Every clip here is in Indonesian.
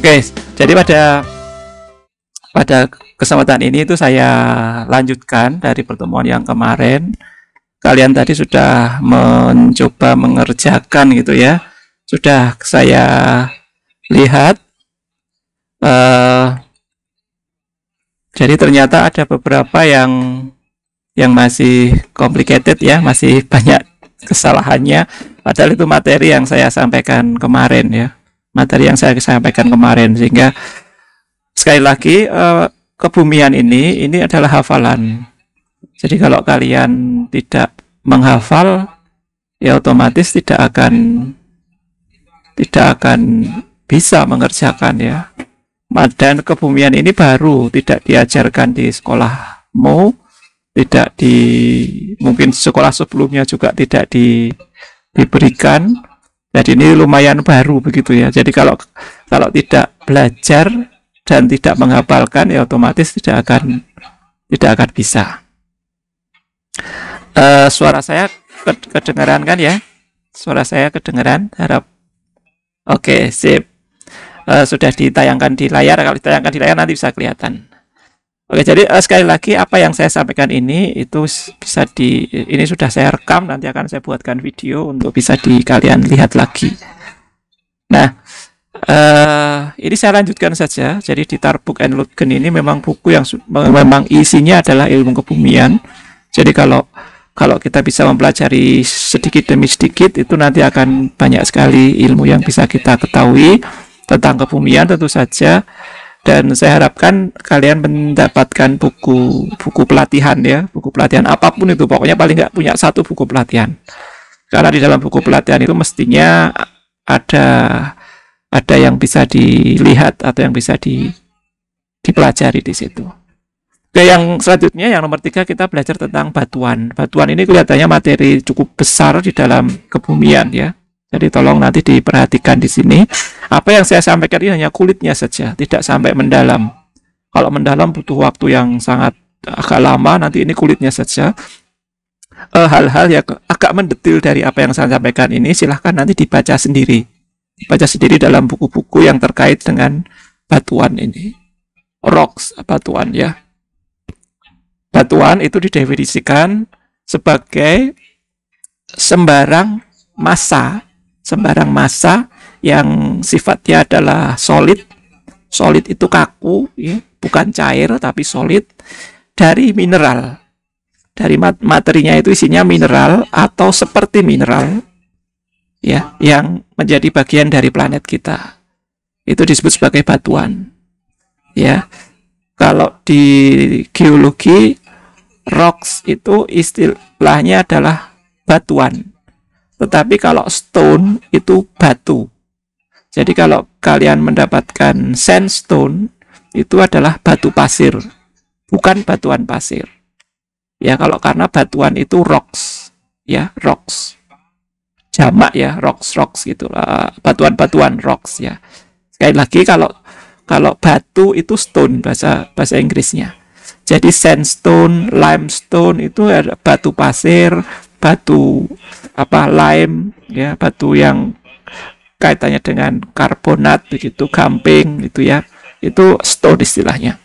Oke, jadi pada kesempatan ini itu saya lanjutkan dari pertemuan yang kemarin. Kalian tadi sudah mencoba mengerjakan gitu ya. Sudah saya lihat. Jadi ternyata ada beberapa yang masih complicated ya, masih banyak kesalahannya. Padahal itu materi yang saya sampaikan kemarin ya. Materi yang saya sampaikan kemarin, sehingga sekali lagi kebumian ini adalah hafalan. Jadi kalau kalian tidak menghafal, ya otomatis tidak akan bisa mengerjakan ya. Dan kebumian ini baru, tidak diajarkan di sekolahmu, mungkin sekolah sebelumnya juga tidak diberikan. Jadi ini lumayan baru begitu ya. Jadi kalau tidak belajar dan tidak menghafalkan, ya otomatis tidak akan bisa. Suara saya kedengaran kan ya? Suara saya kedengaran? Harap. Oke, sip. Sudah ditayangkan di layar. Kalau ditayangkan di layar nanti bisa kelihatan. Oke, jadi sekali lagi apa yang saya sampaikan ini itu bisa ini sudah saya rekam, nanti akan saya buatkan video untuk bisa kalian lihat lagi. Nah, ini saya lanjutkan saja. Jadi di Tarbuck and Lutgen ini memang buku yang memang isinya adalah ilmu kebumian. Jadi kalau kita bisa mempelajari sedikit demi sedikit, itu nanti akan banyak sekali ilmu yang bisa kita ketahui tentang kebumian tentu saja. Dan saya harapkan kalian mendapatkan buku pelatihan ya, buku pelatihan apapun itu, pokoknya paling nggak punya satu buku pelatihan. Karena di dalam buku pelatihan itu mestinya ada yang bisa dilihat atau yang bisa dipelajari di situ. Oke, yang selanjutnya yang nomor 3 kita belajar tentang batuan. Batuan ini kelihatannya materi cukup besar di dalam kebumian ya. Jadi tolong nanti diperhatikan di sini. Apa yang saya sampaikan ini hanya kulitnya saja, tidak sampai mendalam. Kalau mendalam butuh waktu yang sangat agak lama, nanti ini kulitnya saja. Hal-hal yang agak mendetil dari apa yang saya sampaikan ini, silahkan nanti dibaca sendiri. Baca sendiri dalam buku-buku yang terkait dengan batuan ini. Rocks, batuan ya. Batuan itu didefinisikan sebagai sembarang massa yang sifatnya adalah solid itu kaku ya, bukan cair tapi solid, dari mineral, dari materinya itu isinya mineral atau seperti mineral ya, yang menjadi bagian dari planet kita, itu disebut sebagai batuan ya. Kalau di geologi, rocks itu istilahnya adalah batuan. Tetapi kalau stone itu batu. Jadi kalau kalian mendapatkan sandstone itu adalah batu pasir, bukan batuan pasir. Ya, karena batuan itu rocks, ya, rocks. Jamak ya, rocks gitu. Batuan-batuan rocks ya. Sekali lagi kalau batu itu stone bahasa Inggrisnya. Jadi sandstone, limestone itu ada batu pasir, batu lime ya, batu yang kaitannya dengan karbonat begitu, gamping gitu ya, itu stone istilahnya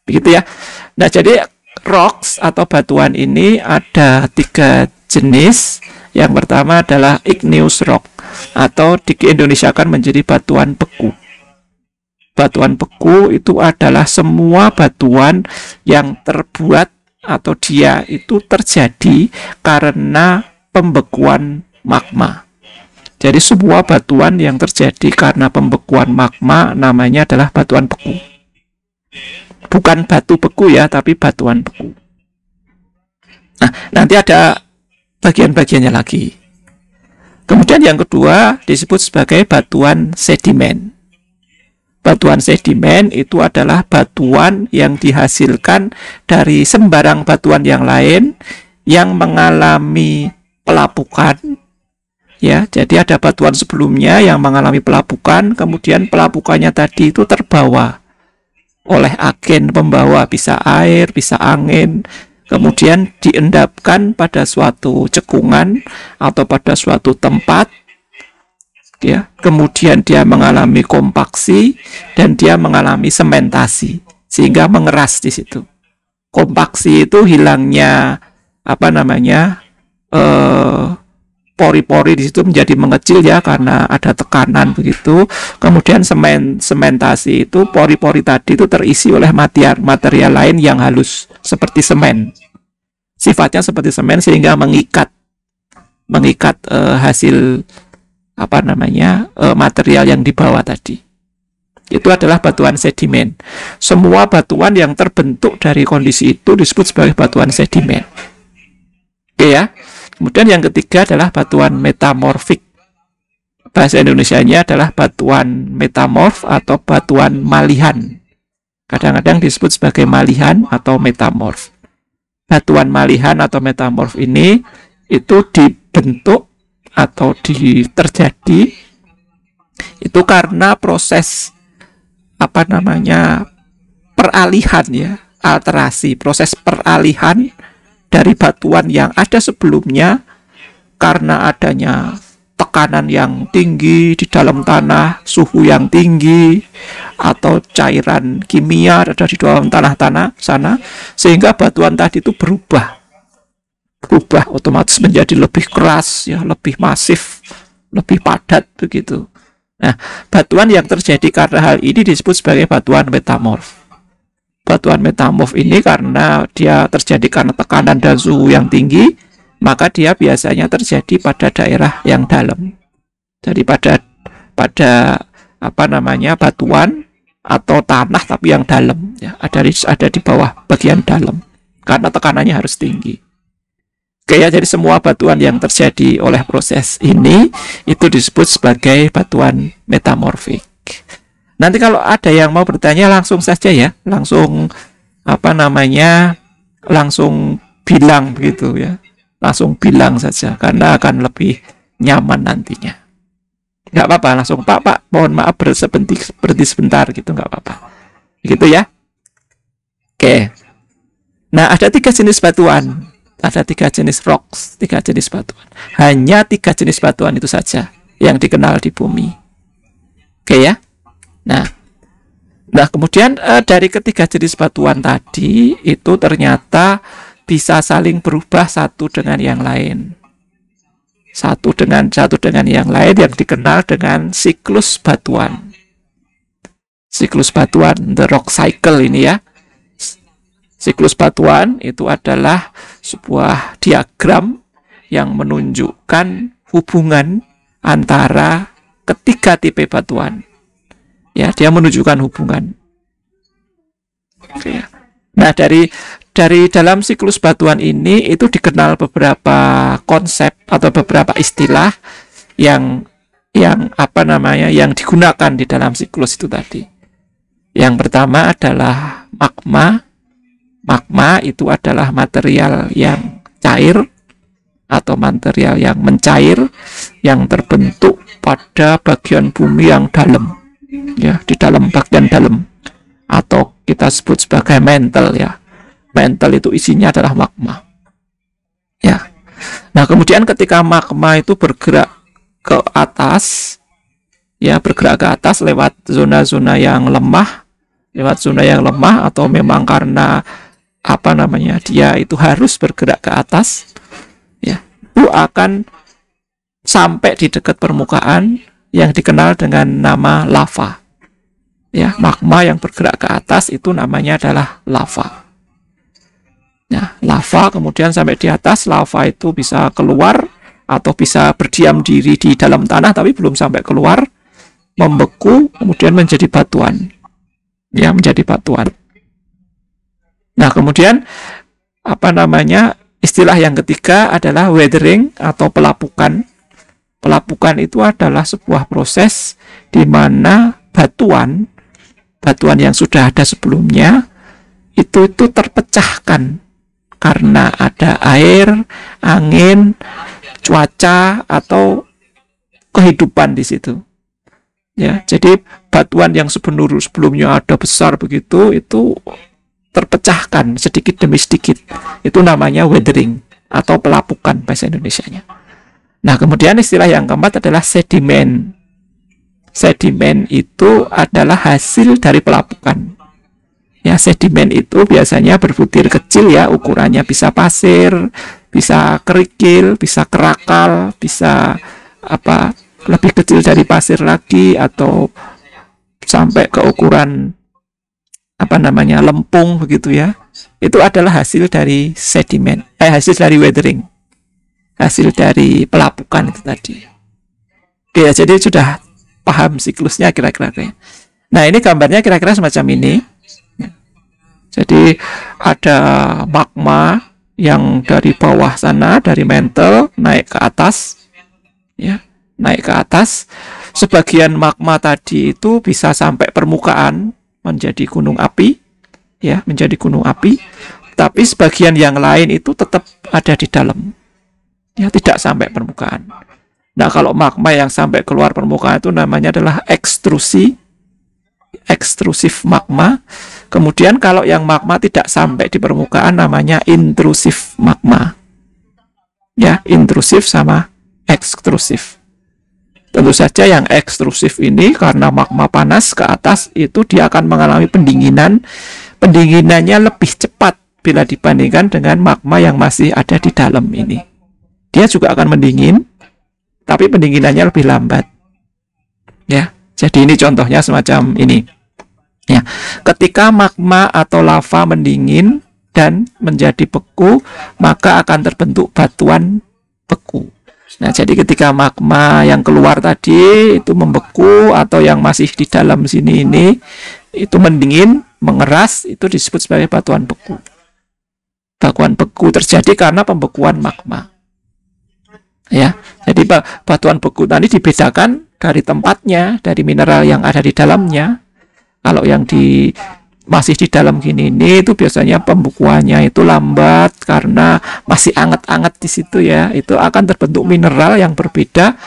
begitu ya. Nah, jadi rocks atau batuan ini ada 3 jenis. Yang pertama adalah igneous rock, atau diindonesiakan menjadi batuan beku. Batuan beku itu adalah semua batuan yang terbuat atau dia itu terjadi karena pembekuan magma. Jadi semua batuan yang terjadi karena pembekuan magma namanya adalah batuan beku. Bukan batu beku ya, tapi batuan beku. Nah, nanti ada bagian-bagiannya lagi. Kemudian yang kedua disebut sebagai batuan sedimen. Batuan sedimen itu adalah batuan yang dihasilkan dari sembarang batuan yang lain yang mengalami pelapukan ya. Jadi ada batuan sebelumnya yang mengalami pelapukan, kemudian pelapukannya tadi itu terbawa oleh agen pembawa, bisa air, bisa angin, kemudian diendapkan pada suatu cekungan atau pada suatu tempat, ya. Kemudian dia mengalami kompaksi dan dia mengalami sementasi sehingga mengeras di situ. Kompaksi itu hilangnya pori-pori di situ menjadi mengecil ya karena ada tekanan begitu. Kemudian sementasi itu pori-pori tadi itu terisi oleh material lain yang halus seperti semen. Sifatnya seperti semen sehingga mengikat hasil material yang dibawa tadi. Itu adalah batuan sedimen. Semua batuan yang terbentuk dari kondisi itu disebut sebagai batuan sedimen. Oke ya. Kemudian yang ketiga adalah batuan metamorfik. Bahasa Indonesianya adalah batuan metamorf atau batuan malihan. Kadang-kadang disebut sebagai malihan atau metamorf. Batuan malihan atau metamorf ini itu dibentuk atau terjadi itu karena proses peralihan ya, alterasi, proses peralihan dari batuan yang ada sebelumnya karena adanya tekanan yang tinggi di dalam tanah, suhu yang tinggi atau cairan kimia ada di dalam tanah sana, sehingga batuan tadi itu berubah otomatis menjadi lebih keras ya, lebih masif, lebih padat begitu. Nah, batuan yang terjadi karena hal ini disebut sebagai batuan metamorf. Batuan metamorf ini karena dia terjadi karena tekanan dan suhu yang tinggi, maka dia biasanya terjadi pada daerah yang dalam. Jadi pada batuan atau tanah tapi yang dalam ya, ada di bawah bagian dalam karena tekanannya harus tinggi. Oke ya, jadi semua batuan yang terjadi oleh proses ini itu disebut sebagai batuan metamorfik. Nanti kalau ada yang mau bertanya langsung saja ya, langsung langsung bilang begitu ya, langsung bilang saja karena akan lebih nyaman nantinya. Nggak apa-apa, langsung Pak, mohon maaf berhenti sebentar gitu, nggak apa-apa. Gitu ya. Oke. Nah, ada 3 jenis batuan. Ada 3 jenis rocks, 3 jenis batuan. Hanya 3 jenis batuan itu saja yang dikenal di bumi. Oke ya. Nah kemudian dari ketiga jenis batuan tadi itu ternyata bisa saling berubah satu dengan yang lain. Satu dengan yang lain yang dikenal dengan siklus batuan. Siklus batuan, the rock cycle ini ya. Siklus batuan itu adalah sebuah diagram yang menunjukkan hubungan antara ketiga tipe batuan. Ya, dia menunjukkan hubungan. Oke. Nah, dari dalam siklus batuan ini itu dikenal beberapa konsep atau beberapa istilah yang digunakan di dalam siklus itu tadi. Yang pertama adalah magma. Magma itu adalah material yang cair atau material yang mencair yang terbentuk pada bagian bumi yang dalam, ya, di dalam bagian dalam, atau kita sebut sebagai mantle ya. Mantle itu isinya adalah magma. Ya. Nah, kemudian ketika magma itu bergerak ke atas, ya, bergerak ke atas lewat zona-zona yang lemah, atau memang karena dia itu harus bergerak ke atas, ya, itu akan sampai di dekat permukaan yang dikenal dengan nama lava. Ya, magma yang bergerak ke atas itu namanya adalah lava. Nah, lava kemudian sampai di atas, lava itu bisa keluar atau bisa berdiam diri di dalam tanah tapi belum sampai keluar, membeku kemudian menjadi batuan. Ya, menjadi batuan. Nah, kemudian istilah yang ketiga adalah weathering atau pelapukan. Pelapukan itu adalah sebuah proses di mana batuan yang sudah ada sebelumnya itu terpecahkan karena ada air, angin, cuaca atau kehidupan di situ. Ya, jadi batuan yang sebelumnya ada besar begitu itu terpecahkan sedikit demi sedikit. Itu namanya weathering atau pelapukan bahasa Indonesianya. Nah, kemudian istilah yang keempat adalah sedimen. sedimen itu adalah hasil dari pelapukan. Ya, sedimen itu biasanya berbutir kecil ya, ukurannya bisa pasir, bisa kerikil, bisa kerakal, bisa apa lebih kecil dari pasir lagi, atau sampai ke ukuran apa namanya lempung begitu ya. Itu adalah hasil dari sedimen, hasil dari weathering, hasil dari pelapukan itu tadi. Oke, ya, jadi sudah paham siklusnya kira-kira. Nah, ini gambarnya kira-kira semacam ini. Jadi ada magma yang dari bawah sana, dari mantle naik ke atas, ya, naik ke atas. Sebagian magma tadi itu bisa sampai permukaan menjadi gunung api, ya, menjadi gunung api. Tapi sebagian yang lain itu tetap ada di dalam, ya, tidak sampai permukaan. Nah, kalau magma yang sampai keluar permukaan itu namanya adalah ekstrusif magma. Kemudian kalau yang magma tidak sampai di permukaan namanya intrusif magma. Ya, intrusif sama ekstrusif. Tentu saja yang ekstrusif ini karena magma panas ke atas itu dia akan mengalami pendinginan. Pendinginannya lebih cepat bila dibandingkan dengan magma yang masih ada di dalam ini. Dia juga akan mendingin, tapi pendinginannya lebih lambat. Ya, jadi ini contohnya semacam ini. Ya, ketika magma atau lava mendingin dan menjadi beku, maka akan terbentuk batuan beku. Nah, jadi ketika magma yang keluar tadi itu membeku atau yang masih di dalam sini ini itu mendingin, mengeras, itu disebut sebagai batuan beku. Batuan beku terjadi karena pembekuan magma. Ya, jadi batuan beku tadi dibedakan dari tempatnya, dari mineral yang ada di dalamnya. Kalau yang masih di dalam gini ini itu biasanya pembekuannya itu lambat karena masih anget-anget di situ ya. Itu akan terbentuk mineral yang berbeda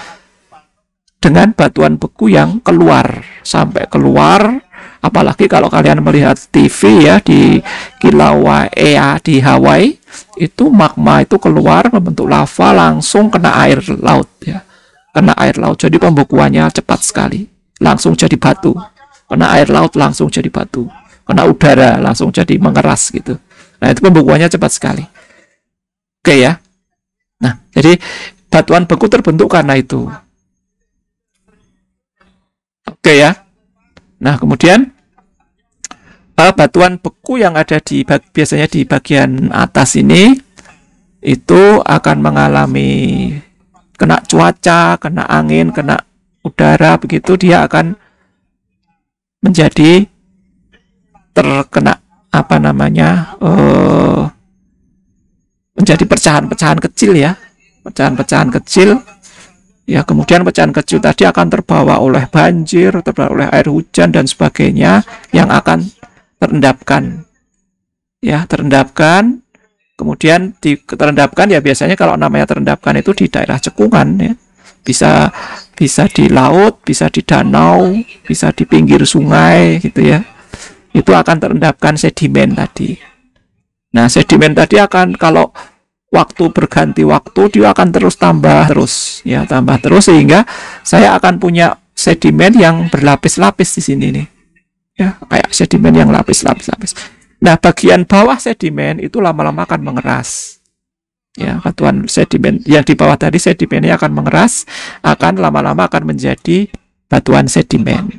dengan batuan beku yang keluar, sampai keluar. Apalagi kalau kalian melihat TV ya di Kilauea di Hawaii, itu magma itu keluar membentuk lava langsung kena air laut ya. Kena air laut. Jadi pembekuannya cepat sekali. Langsung jadi batu. Kena air laut langsung jadi batu, kena udara langsung jadi mengeras gitu. Nah, itu pembekuannya cepat sekali. Oke ya. Nah, jadi batuan beku terbentuk karena itu. Oke ya. Nah, kemudian batuan beku yang ada biasanya di bagian atas ini itu akan mengalami kena cuaca, kena angin, kena udara, begitu dia akan menjadi terkena apa namanya menjadi pecahan-pecahan kecil ya, pecahan-pecahan kecil ya. Kemudian pecahan kecil tadi akan terbawa oleh banjir, terbawa oleh air hujan dan sebagainya yang akan terendapkan ya, terendapkan. Kemudian terendapkan ya, biasanya kalau namanya terendapkan itu di daerah cekungan ya, bisa di laut, bisa di danau, bisa di pinggir sungai gitu ya. Itu akan terendapkan sedimen tadi. Nah, sedimen tadi akan kalau waktu berganti waktu dia akan terus tambah terus ya, tambah terus sehingga saya akan punya sedimen yang berlapis-lapis di sini nih. Ya, kayak sedimen yang lapis-lapis. Nah, bagian bawah sedimen itu lama-lama akan mengeras. Ya, batuan sedimen yang di bawah tadi sedimennya akan mengeras, akan lama-lama akan menjadi batuan sedimen.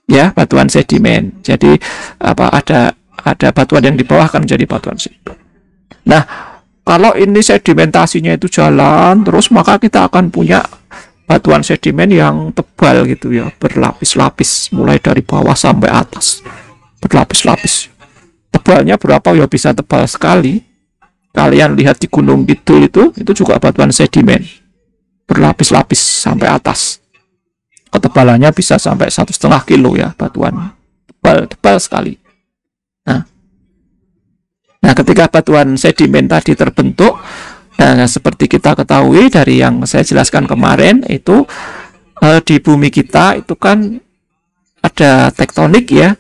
Ya, batuan sedimen. Jadi ada batuan yang di bawah akan menjadi batuan sedimen. Nah, kalau ini sedimentasinya itu jalan terus, maka kita akan punya batuan sedimen yang tebal gitu ya, berlapis-lapis mulai dari bawah sampai atas. Berlapis-lapis. Tebalnya berapa ya, bisa tebal sekali. Kalian lihat di Gunung Kidul itu juga batuan sedimen berlapis-lapis sampai atas. Ketebalannya bisa sampai 1,5 kilo ya, batuan tebal sekali. Nah, ketika batuan sedimen tadi terbentuk, nah seperti kita ketahui dari yang saya jelaskan kemarin itu di bumi kita itu kan ada tektonik ya.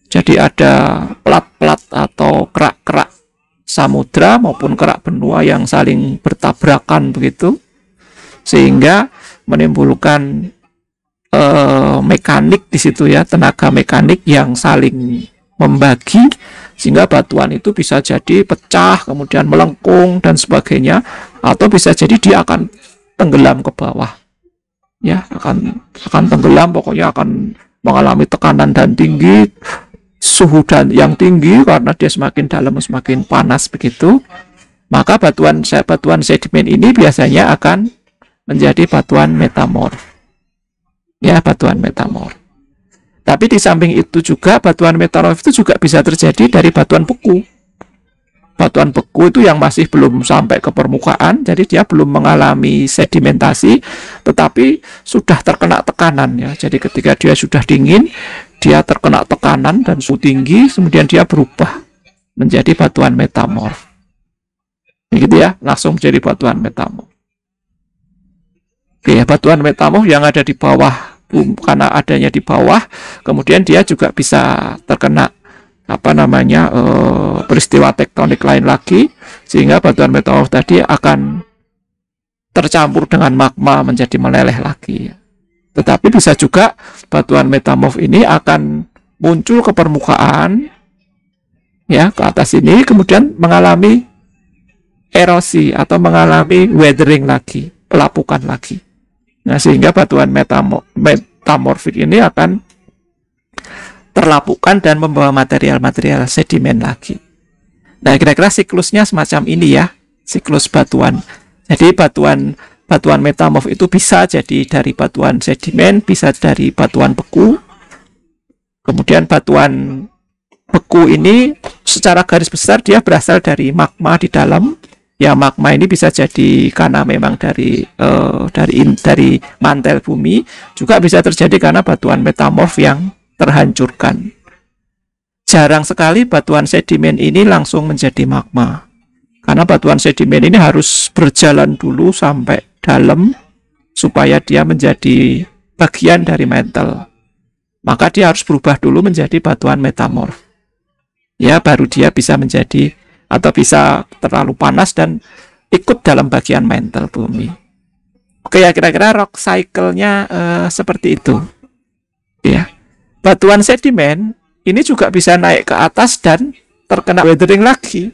Jadi ada plat-plat atau kerak-kerak samudra maupun kerak benua yang saling bertabrakan begitu, sehingga menimbulkan mekanik di situ ya, tenaga mekanik yang saling membagi sehingga batuan itu bisa jadi pecah, kemudian melengkung dan sebagainya, atau bisa jadi dia akan tenggelam ke bawah. Ya, akan tenggelam, pokoknya akan mengalami tekanan dan tinggi, suhu dan yang tinggi karena dia semakin dalam semakin panas begitu. Maka batuan sedimen ini biasanya akan menjadi batuan metamorf. Ya, batuan metamorf. Tapi di samping itu juga batuan metamorf itu juga bisa terjadi dari batuan beku. Batuan beku itu yang masih belum sampai ke permukaan, jadi dia belum mengalami sedimentasi, tetapi sudah terkena tekanan ya. Jadi ketika dia sudah dingin, dia terkena tekanan dan suhu tinggi, kemudian dia berubah menjadi batuan metamorf. Begitu ya, langsung menjadi batuan metamorf. Oke, batuan metamorf yang ada di bawah, karena adanya di bawah, kemudian dia juga bisa terkena peristiwa tektonik lain lagi, sehingga batuan metamorf tadi akan tercampur dengan magma menjadi meleleh lagi. Tetapi bisa juga batuan metamorf ini akan muncul ke permukaan ya, ke atas ini, kemudian mengalami erosi atau mengalami weathering lagi, pelapukan lagi. Nah, sehingga batuan metamorfik ini akan terlapukan dan membawa material-material sedimen lagi. Nah, kira-kira siklusnya semacam ini ya, siklus batuan. Jadi batuan metamorf itu bisa jadi dari batuan sedimen, bisa dari batuan beku. Kemudian batuan beku ini secara garis besar dia berasal dari magma di dalam. Ya, magma ini bisa jadi karena memang dari mantel bumi, juga bisa terjadi karena batuan metamorf yang terhancurkan. Jarang sekali batuan sedimen ini langsung menjadi magma, karena batuan sedimen ini harus berjalan dulu sampai dalam supaya dia menjadi bagian dari mantel. Maka dia harus berubah dulu menjadi batuan metamorf. Ya, baru dia bisa menjadi atau bisa terlalu panas dan ikut dalam bagian mantel bumi. Oke ya, kira-kira rock cycle-nya seperti itu. Ya. Batuan sedimen ini juga bisa naik ke atas dan terkena weathering lagi.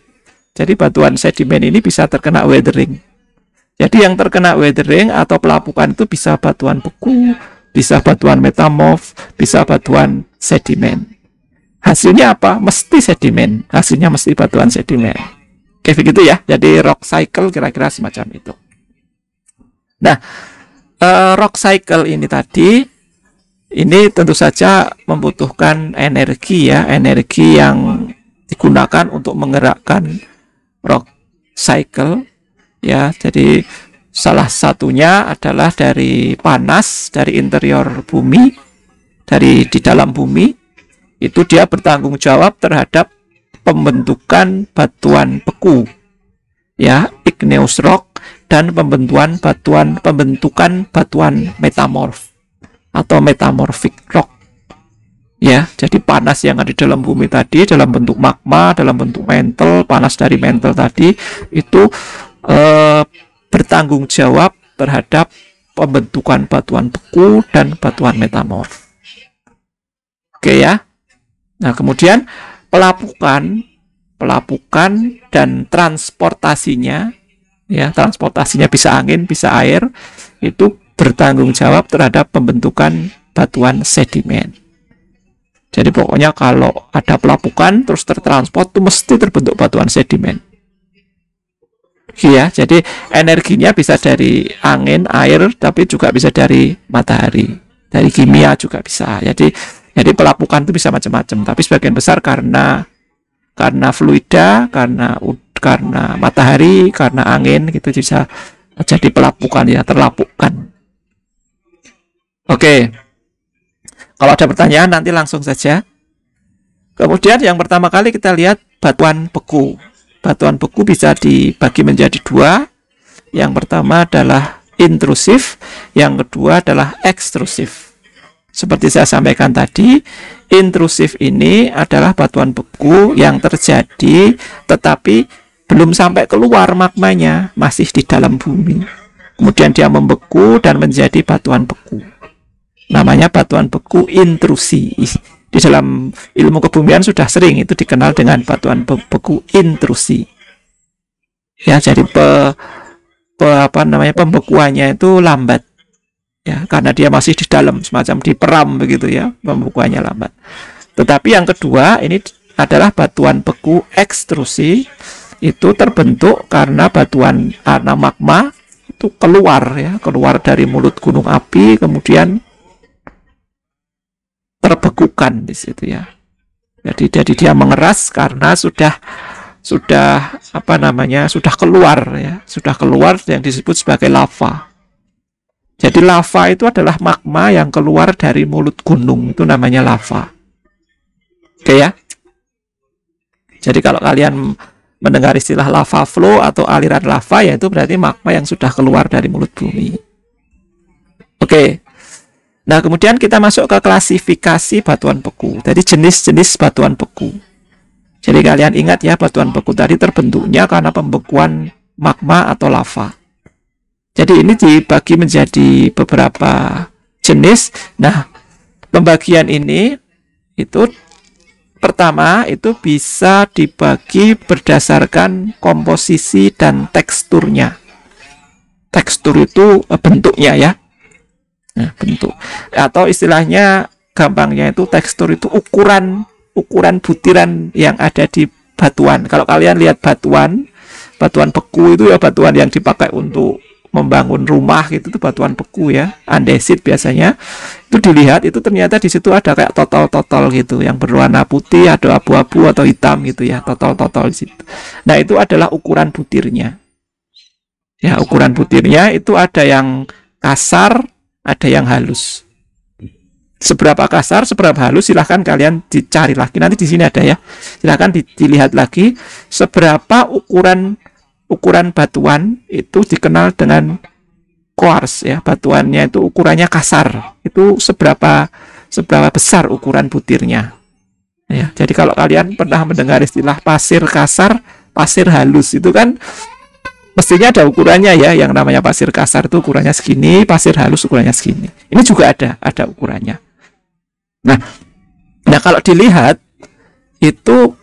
Jadi batuan sedimen ini bisa terkena weathering. Jadi yang terkena weathering atau pelapukan itu bisa batuan beku, bisa batuan metamorf, bisa batuan sedimen. Hasilnya apa? Mesti sedimen. Hasilnya mesti batuan sedimen. Oke, begitu ya. Jadi rock cycle kira-kira semacam itu. Nah, rock cycle ini tadi, ini tentu saja membutuhkan energi ya, energi yang digunakan untuk menggerakkan rock cycle ya. Jadi salah satunya adalah dari panas dari interior bumi, dari di dalam bumi. Itu dia bertanggung jawab terhadap pembentukan batuan beku ya, igneous rock, dan pembentukan batuan metamorf atau metamorphic rock ya. Jadi panas yang ada di dalam bumi tadi dalam bentuk magma, dalam bentuk mantle, panas dari mantle tadi itu bertanggung jawab terhadap pembentukan batuan beku dan batuan metamorf. Oke ya. Nah, kemudian pelapukan dan transportasinya ya, transportasinya bisa angin, bisa air, itu bertanggung jawab terhadap pembentukan batuan sedimen. Jadi pokoknya kalau ada pelapukan terus tertransport itu mesti terbentuk batuan sedimen. Ya, jadi energinya bisa dari angin, air, tapi juga bisa dari matahari, dari kimia juga bisa. Jadi pelapukan itu bisa macam-macam, tapi sebagian besar karena fluida, karena matahari, karena angin gitu bisa jadi pelapukan ya, terlapukkan. Oke. Kalau ada pertanyaan nanti langsung saja. Kemudian yang pertama kali kita lihat batuan beku. Batuan beku bisa dibagi menjadi dua. Yang pertama adalah intrusif, yang kedua adalah ekstrusif. Seperti saya sampaikan tadi, intrusif ini adalah batuan beku yang terjadi tetapi belum sampai keluar magmanya, masih di dalam bumi. Kemudian dia membeku dan menjadi batuan beku. namanya batuan beku intrusi. Di dalam ilmu kebumian sudah sering itu dikenal dengan batuan beku intrusi. Ya, jadi pembekuannya itu lambat. Ya, karena dia masih di dalam, semacam diperam begitu ya, pembekuannya lambat. Tetapi yang kedua ini adalah batuan beku ekstrusi. Itu terbentuk karena batuan karena magma itu keluar dari mulut gunung api, kemudian terbekukan di situ ya. Jadi dia mengeras karena sudah keluar yang disebut sebagai lava. Jadi lava itu adalah magma yang keluar dari mulut gunung, itu namanya lava. Oke ya. Jadi kalau kalian mendengar istilah lava flow atau aliran lava, yaitu berarti magma yang sudah keluar dari mulut bumi. Oke. Nah, kemudian kita masuk ke klasifikasi batuan beku. Jadi jenis-jenis batuan beku. Jadi kalian ingat ya, batuan beku tadi terbentuknya karena pembekuan magma atau lava. Jadi ini dibagi menjadi beberapa jenis. Nah, pembagian ini itu pertama itu bisa dibagi berdasarkan komposisi dan teksturnya. Tekstur itu bentuknya ya. Nah, bentuk atau istilahnya gampangnya itu tekstur itu ukuran butiran yang ada di batuan. Kalau kalian lihat batuan beku itu ya batuan yang dipakai untuk membangun rumah gitu, itu batuan beku ya, andesit biasanya. Itu dilihat itu ternyata di situ ada kayak totol-totol gitu yang berwarna putih, ada abu-abu atau hitam gitu ya, totol-totol di situ. Nah, itu adalah ukuran butirnya. Ya, ukuran butirnya itu ada yang kasar, ada yang halus. Seberapa kasar, seberapa halus, silahkan kalian dicari lagi. Nanti di sini ada ya. Silahkan dilihat lagi seberapa ukuran batuan itu dikenal dengan quartz ya. Batuannya itu ukurannya kasar. Itu seberapa besar ukuran butirnya. Ya, jadi kalau kalian pernah mendengar istilah pasir kasar, pasir halus, itu kan mestinya ada ukurannya ya, yang namanya pasir kasar itu ukurannya segini, pasir halus ukurannya segini. Ini juga ada ukurannya. Nah, kalau dilihat itu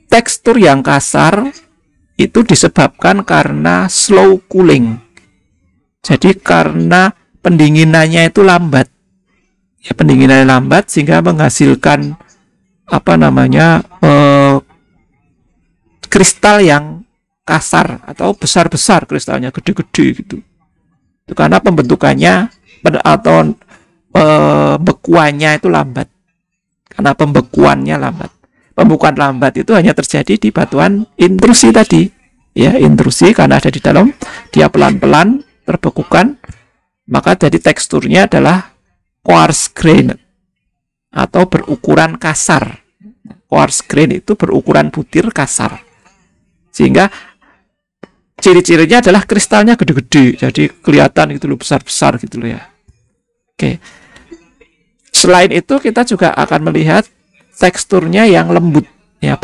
tekstur yang kasar itu disebabkan karena slow cooling. Jadi karena pendinginannya itu lambat. Ya, pendinginannya lambat sehingga menghasilkan kristal yang kasar atau besar-besar, kristalnya gede-gede gitu. Itu karena pembentukannya atau pembekuannya itu lambat. Karena pembekuannya lambat. Pembekuan lambat itu hanya terjadi di batuan intrusi tadi. Ya, intrusi karena ada di dalam, dia pelan-pelan terbekukan, maka jadi teksturnya adalah quartz grain atau berukuran kasar. Quartz grain itu berukuran butir kasar. Sehingga ciri-cirinya adalah kristalnya gede-gede, jadi kelihatan gitu loh, besar-besar gitu loh ya. Oke. Selain itu kita juga akan melihat teksturnya yang lembut ya,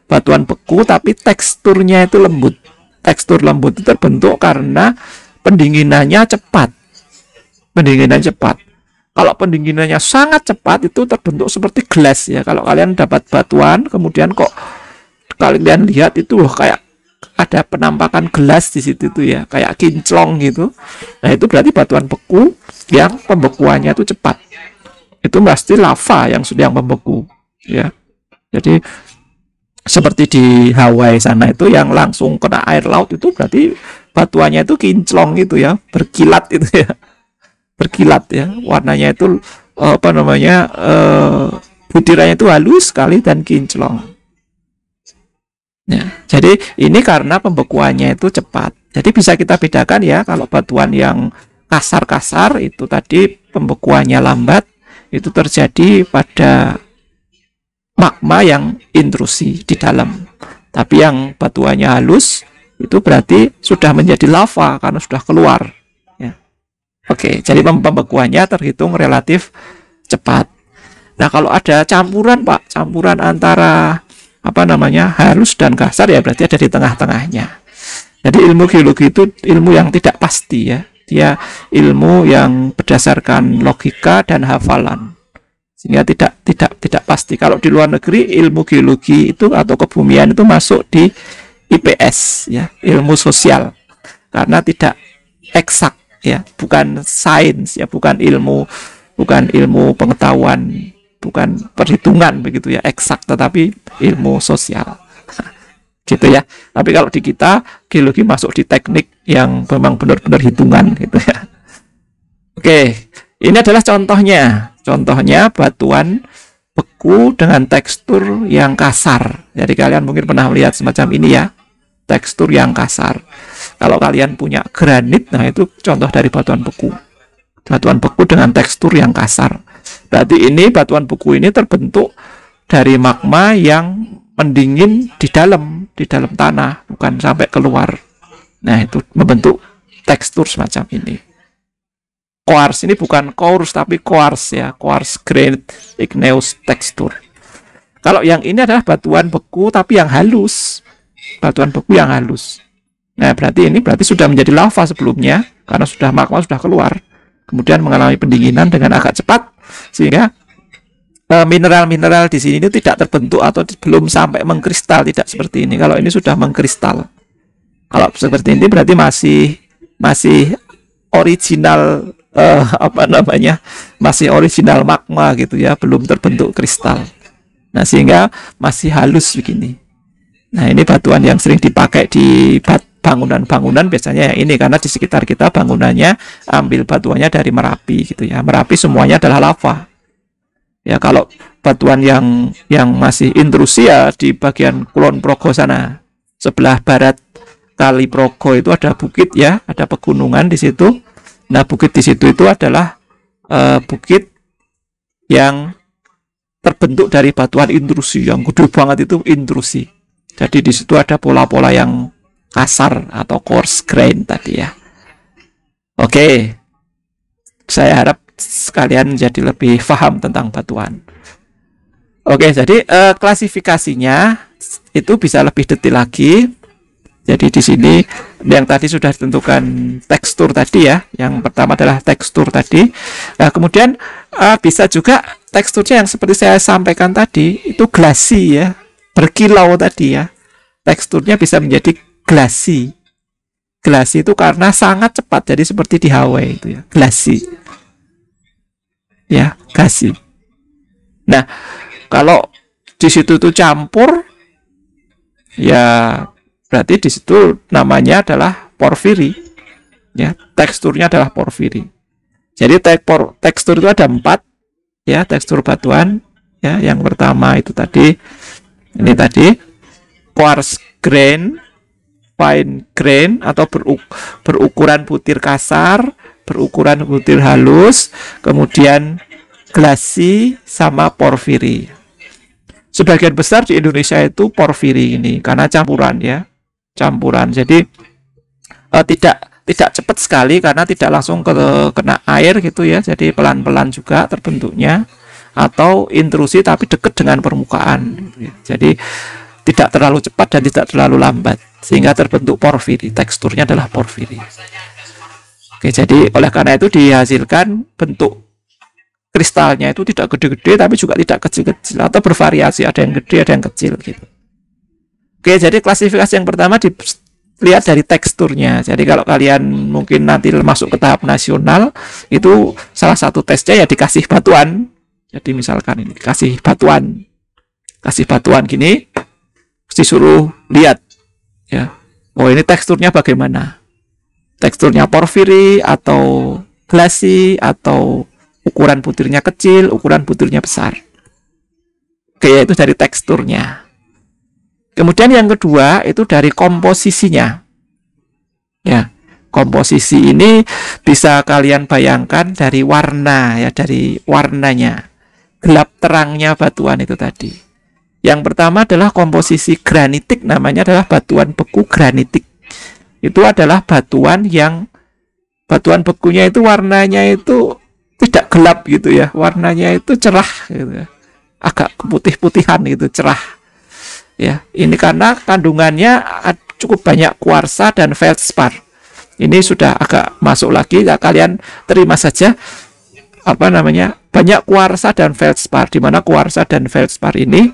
batuan beku tapi teksturnya itu lembut. Tekstur lembut itu terbentuk karena pendinginannya cepat. Pendinginan cepat. Kalau pendinginannya sangat cepat itu terbentuk seperti gelas ya. Kalau kalian dapat batuan kemudian kok kalian lihat itu loh kayak ada penampakan gelas di situ tuh ya, kayak kinclong gitu. Nah, itu berarti batuan beku yang pembekuannya itu cepat. Itu pasti lava yang sudah membeku ya. Jadi seperti di Hawaii sana itu yang langsung kena air laut itu berarti batuannya itu kinclong gitu ya, berkilat itu ya. Berkilat ya. Warnanya itu butirannya itu halus sekali dan kinclong. Ya, jadi ini karena pembekuannya itu cepat. Jadi bisa kita bedakan ya, kalau batuan yang kasar-kasar itu tadi pembekuannya lambat, itu terjadi pada magma yang intrusi di dalam. Tapi yang batuannya halus itu berarti sudah menjadi lava karena sudah keluar. Ya. Oke, jadi pembekuannya terhitung relatif cepat. Nah, kalau ada campuran Pak, campuran antara halus dan kasar ya berarti ada di tengah-tengahnya. Jadi ilmu geologi itu ilmu yang tidak pasti ya. Dia ilmu yang berdasarkan logika dan hafalan, sehingga tidak pasti. Kalau di luar negeri ilmu geologi itu atau kebumian itu masuk di IPS, ya, ilmu sosial, karena tidak eksak, ya, bukan sains, ya, bukan ilmu pengetahuan, bukan perhitungan begitu ya, eksak, tetapi ilmu sosial. Gitu ya. Tapi kalau di kita geologi masuk di teknik yang memang benar-benar hitungan gitu ya. Oke, ini adalah contohnya batuan beku dengan tekstur yang kasar. Jadi kalian mungkin pernah melihat semacam ini ya, tekstur yang kasar. Kalau kalian punya granit, nah itu contoh dari batuan beku dengan tekstur yang kasar. Berarti ini batuan beku ini terbentuk dari magma yang mendingin di dalam tanah, bukan sampai keluar. Nah, itu membentuk tekstur semacam ini. Quartz ini bukan quartz tapi quartz, ya, quartz granite igneous texture. Kalau yang ini adalah batuan beku tapi yang halus. Batuan beku yang halus. Nah, berarti sudah menjadi lava sebelumnya karena magma sudah keluar. Kemudian mengalami pendinginan dengan agak cepat, sehingga mineral-mineral di sini itu tidak terbentuk atau belum sampai mengkristal, tidak seperti ini. Kalau ini sudah mengkristal. Kalau seperti ini berarti masih original, masih original magma gitu ya, belum terbentuk kristal. Nah, sehingga masih halus begini. Nah, ini batuan yang sering dipakai di bangunan-bangunan biasanya yang ini, karena di sekitar kita bangunannya ambil batuannya dari Merapi gitu ya. Merapi semuanya adalah lava. Ya, kalau batuan yang masih intrusi ya di bagian Kulon Progo sana, sebelah barat Kali Progo itu ada bukit ya, ada pegunungan di situ. Nah, bukit di situ itu adalah bukit yang terbentuk dari batuan intrusi yang gede banget, itu intrusi. Jadi di situ ada pola-pola yang kasar atau coarse grain tadi ya. Oke, saya harap sekalian jadi lebih paham tentang batuan. Oke, jadi klasifikasinya itu bisa lebih detail lagi. Jadi di sini yang tadi sudah ditentukan tekstur tadi ya. Yang pertama adalah tekstur tadi. Nah, kemudian bisa juga teksturnya yang seperti saya sampaikan tadi itu glassy ya, berkilau tadi ya. Teksturnya bisa menjadi glassy. Glassy itu karena sangat cepat, jadi seperti di Hawaii itu ya, glassy. Ya, glassy. Nah, kalau di situ tuh campur, ya berarti di situ namanya adalah porfiri. Ya, teksturnya adalah porfiri. Jadi tekstur itu ada 4 ya, tekstur batuan. Ya, yang pertama itu tadi, ini tadi quartz grain, fine grain atau berukuran butir kasar, berukuran butir halus, kemudian glassy sama porfiri. Sebagian besar di Indonesia itu porfiri ini karena campuran ya, campuran. Jadi tidak cepat sekali karena tidak langsung kena air gitu ya. Jadi pelan-pelan juga terbentuknya, atau intrusi tapi dekat dengan permukaan. Jadi tidak terlalu cepat dan tidak terlalu lambat sehingga terbentuk porfiri. Teksturnya adalah porfiri. Oke, jadi oleh karena itu dihasilkan bentuk kristalnya itu tidak gede-gede tapi juga tidak kecil-kecil, atau bervariasi, ada yang gede ada yang kecil gitu. Oke, jadi klasifikasi yang pertama dilihat dari teksturnya. Jadi kalau kalian mungkin nanti masuk ke tahap nasional, itu salah satu tesnya ya dikasih batuan. Jadi misalkan ini kasih batuan gini, disuruh lihat ya, oh ini teksturnya bagaimana, teksturnya porfiri atau glassy, atau ukuran butirnya kecil, ukuran butirnya besar. Oke, itu dari teksturnya. Kemudian yang kedua itu dari komposisinya. Ya, komposisi ini bisa kalian bayangkan dari warna ya, dari warnanya, gelap terangnya batuan itu tadi. Yang pertama adalah komposisi granitik, namanya adalah batuan beku granitik. Itu adalah batuan bekunya itu warnanya itu tidak gelap gitu ya, warnanya itu cerah gitu ya, agak keputih-putihan gitu, cerah ya. Ini karena kandungannya cukup banyak kuarsa dan feldspar. Ini sudah agak masuk lagi, ya, kalian terima saja banyak kuarsa dan feldspar, di mana kuarsa dan feldspar ini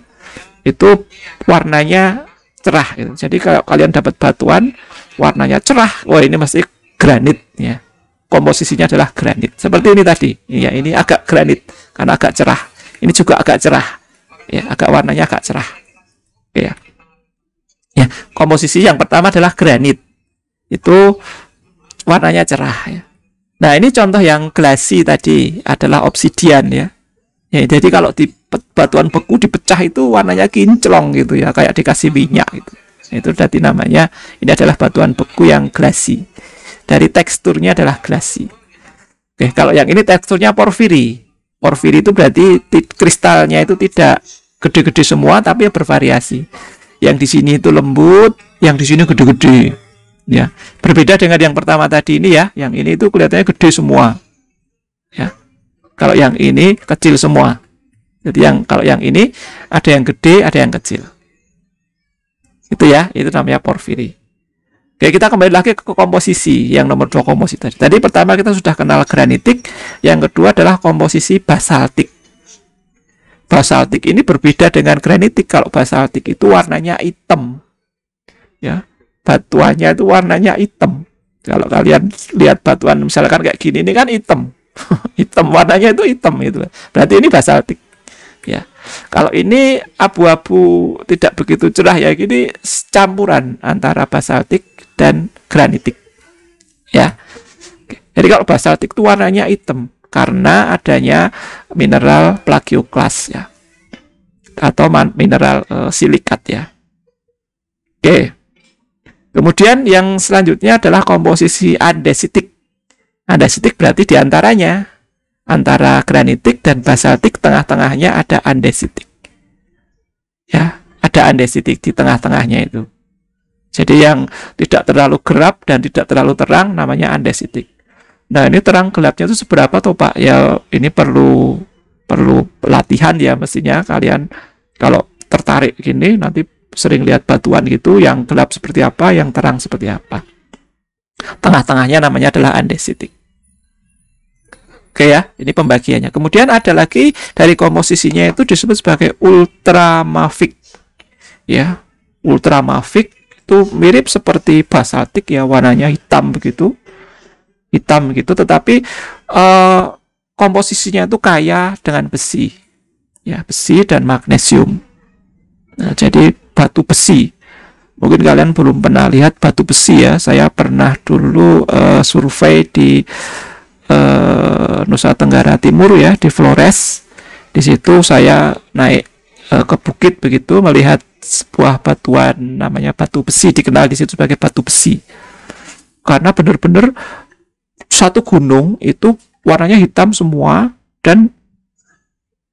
itu warnanya cerah gitu. Jadi kalau kalian dapat batuan warnanya cerah, wah ini masih granit ya. Komposisinya adalah granit. Seperti ini tadi. Ya, ini agak granit karena agak cerah. Ini juga agak cerah. Ya, agak warnanya agak cerah. Ya. Ya, komposisi yang pertama adalah granit. Itu warnanya cerah ya. Nah, ini contoh yang glasi tadi adalah obsidian ya. Ya, jadi kalau di batuan beku dipecah itu warnanya kinclong gitu ya, kayak dikasih minyak gitu. Itu berarti namanya ini adalah batuan beku yang glasi. Dari teksturnya adalah glasi. Oke, kalau yang ini teksturnya porfiri. Porfiri itu berarti kristalnya itu tidak gede-gede semua tapi bervariasi. Yang di sini itu lembut, yang di sini gede-gede. Ya, berbeda dengan yang pertama tadi ini ya. Yang ini itu kelihatannya gede semua. Ya. Kalau yang ini kecil semua. Jadi kalau yang ini ada yang gede, ada yang kecil. Itu ya, itu namanya porfiri. Oke, kita kembali lagi ke komposisi yang nomor 2 komposisi tadi. Tadi pertama kita sudah kenal granitik, yang kedua adalah komposisi basaltik. Basaltik ini berbeda dengan granitik. Kalau basaltik itu warnanya hitam. Ya, batuannya itu warnanya hitam. Kalau kalian lihat batuan misalkan kayak gini, ini kan hitam. Hitam, warnanya itu hitam itu. Berarti ini basaltik. Ya. Kalau ini abu-abu tidak begitu cerah ya, gini campuran antara basaltik dan granitik. Ya. Jadi kalau basaltik itu warnanya hitam karena adanya mineral plagioklas ya. Atau mineral silikat ya. Oke. Kemudian yang selanjutnya adalah komposisi andesitik. Andesitik berarti diantaranya antara granitik dan basaltik tengah-tengahnya ada andesitik. Ya, ada andesitik di tengah-tengahnya itu. Jadi yang tidak terlalu gelap dan tidak terlalu terang namanya andesitik. Nah, ini terang gelapnya itu seberapa tuh Pak? Ya, ini perlu latihan ya mestinya kalian kalau tertarik gini nanti sering lihat batuan gitu yang gelap seperti apa, yang terang seperti apa. Tengah-tengahnya namanya adalah andesitik. Oke ya, ini pembagiannya. Kemudian ada lagi dari komposisinya itu disebut sebagai ultramafic. Ya, ultramafic itu mirip seperti basaltik ya, warnanya hitam begitu. Hitam gitu, tetapi komposisinya itu kaya dengan besi. Ya, besi dan magnesium. Nah, jadi batu besi. Mungkin kalian belum pernah lihat batu besi ya. Saya pernah dulu survei di Nusa Tenggara Timur ya, di Flores. Di situ saya naik ke bukit begitu melihat sebuah batuan namanya batu besi, dikenal di situ sebagai batu besi. Karena benar-benar satu gunung itu warnanya hitam semua dan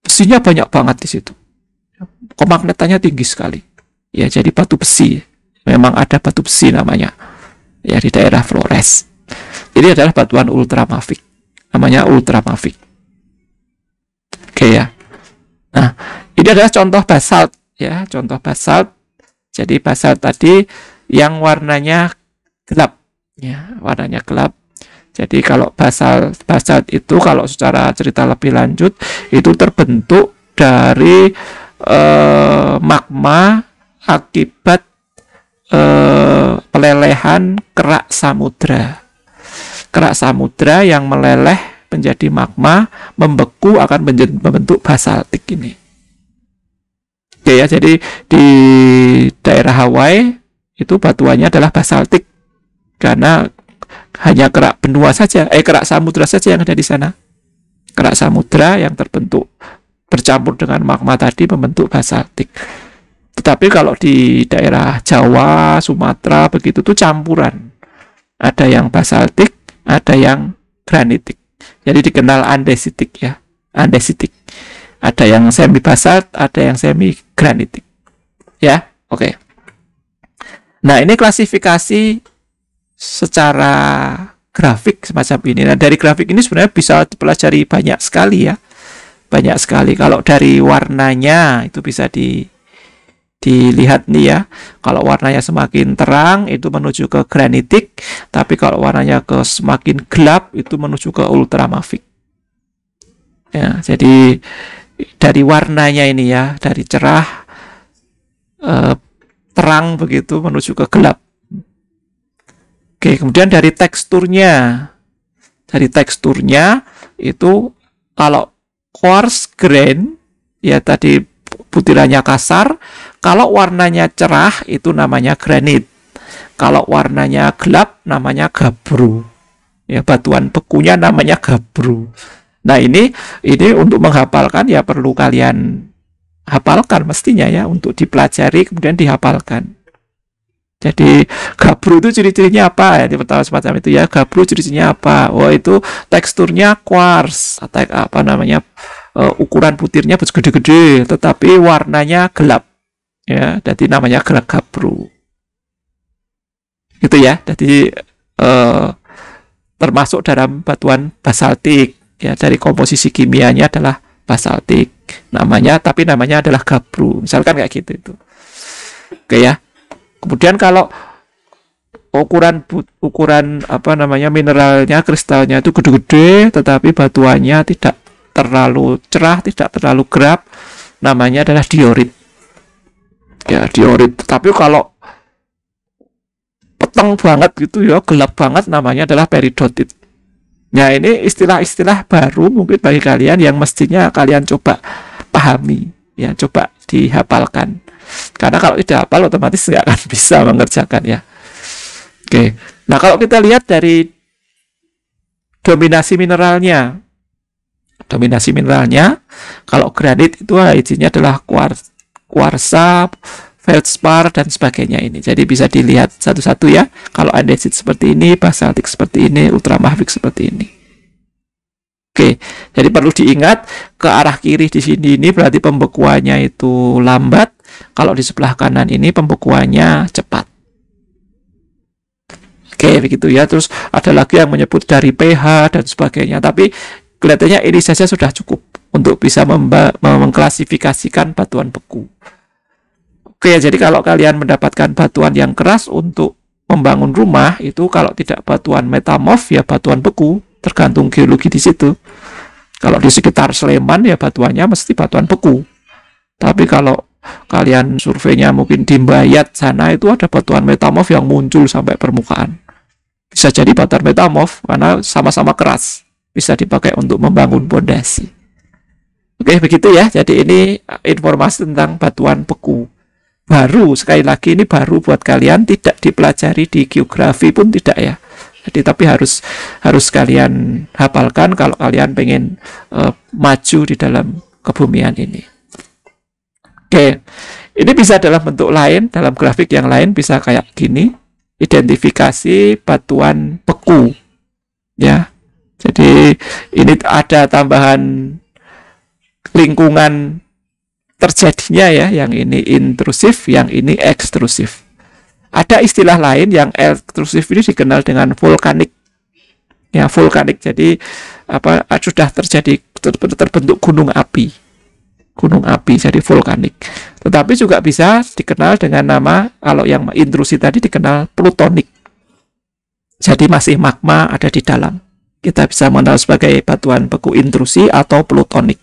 besinya banyak banget di situ. Kemagnetannya tinggi sekali. Ya, jadi batu besi. Memang ada batu besi namanya. Ya, di daerah Flores. Ini adalah batuan ultramafic. Namanya ultramafic. Oke ya. Nah, ini adalah contoh basalt ya, contoh basalt. Jadi basalt tadi yang warnanya gelap ya, warnanya gelap. Jadi kalau basalt itu kalau secara cerita lebih lanjut itu terbentuk dari magma akibat pelelehan kerak samudra. Kerak samudra yang meleleh menjadi magma, membeku akan membentuk basaltik ini. Oke ya, jadi di daerah Hawaii itu batuannya adalah basaltik karena hanya kerak benua saja, kerak samudra saja yang ada di sana. Kerak samudra yang terbentuk bercampur dengan magma tadi membentuk basaltik. Tetapi kalau di daerah Jawa, Sumatera begitu tuh campuran. Ada yang basaltik, ada yang granitik. Jadi dikenal andesitik ya, andesitik. Ada yang semi basalt, ada yang semi granitik. Ya, oke. Nah, ini klasifikasi secara grafik semacam ini. Nah, dari grafik ini sebenarnya bisa dipelajari banyak sekali ya. Banyak sekali. Kalau dari warnanya itu bisa Dilihat nih ya, kalau warnanya semakin terang itu menuju ke granitik, tapi kalau warnanya semakin gelap itu menuju ke ultramafic. Ya, jadi dari warnanya ini ya, dari cerah, terang begitu menuju ke gelap. Oke, kemudian dari teksturnya. Dari teksturnya itu kalau quartz grain ya tadi butirannya kasar, kalau warnanya cerah itu namanya granit. Kalau warnanya gelap namanya gabbro. Ya, batuan bekunya namanya gabbro. Nah, ini untuk menghafalkan ya perlu kalian hafalkan mestinya ya, untuk dipelajari kemudian dihafalkan. Jadi gabbro itu ciri-cirinya apa ya? Di pertama semacam itu ya. Gabbro ciri-cirinya apa? Oh, itu teksturnya quartz atau apa namanya? Ukuran butirnya gede-gede, tetapi warnanya gelap. Ya, jadi namanya gabbro. Gitu ya. Jadi termasuk dalam batuan basaltik. Ya, dari komposisi kimianya adalah basaltik. Tapi namanya adalah gabbro. Misalkan kayak gitu itu. Oke ya. Kemudian kalau ukuran apa namanya mineralnya, kristalnya itu gede-gede, tetapi batuannya tidak terlalu cerah, tidak terlalu gelap, namanya adalah diorit. Ya, diorit. Tapi kalau peteng banget gitu ya, gelap banget, namanya adalah peridotit. Nah, ini istilah-istilah baru mungkin bagi kalian yang mestinya kalian coba pahami, ya, coba dihafalkan. Karena kalau tidak hafal otomatis nggak akan bisa mengerjakan ya. Oke. Nah, kalau kita lihat dari dominasi mineralnya. Dominasi mineralnya, kalau granit itu isinya adalah kuarsa, feldspar dan sebagainya ini. Jadi bisa dilihat satu-satu ya. Kalau andesit seperti ini, basaltik seperti ini, ultramafic seperti ini. Oke, jadi perlu diingat ke arah kiri di sini ini berarti pembekuannya itu lambat. Kalau di sebelah kanan ini pembekuannya cepat. Oke, begitu ya. Terus ada lagi yang menyebut dari pH dan sebagainya. Tapi kelihatannya ini saja sudah cukup untuk bisa mengklasifikasikan batuan beku. Oke, jadi kalau kalian mendapatkan batuan yang keras untuk membangun rumah, itu kalau tidak batuan metamorf ya batuan beku, tergantung geologi di situ. Kalau di sekitar Sleman ya batuannya mesti batuan beku. Tapi kalau kalian surveinya mungkin di Mbayat sana, itu ada batuan metamorf yang muncul sampai permukaan. Bisa jadi batuan metamorf karena sama-sama keras, bisa dipakai untuk membangun pondasi. Oke, begitu ya. Jadi ini informasi tentang batuan beku. Baru, sekali lagi ini baru buat kalian, tidak dipelajari di geografi pun tidak ya. Jadi tapi harus kalian hafalkan kalau kalian pengen maju di dalam kebumian ini. Oke, ini bisa dalam bentuk lain, dalam grafik yang lain bisa kayak gini, identifikasi batuan beku, ya. Jadi ini ada tambahan lingkungan terjadinya ya, yang ini intrusif, yang ini ekstrusif. Ada istilah lain yang ekstrusif ini dikenal dengan vulkanik. Ya, vulkanik. Jadi sudah terbentuk gunung api. Gunung api jadi vulkanik. Tetapi juga bisa dikenal dengan nama, kalau yang intrusi tadi dikenal plutonik. Jadi masih magma ada di dalam. Kita bisa mengenal sebagai batuan beku intrusi atau plutonik.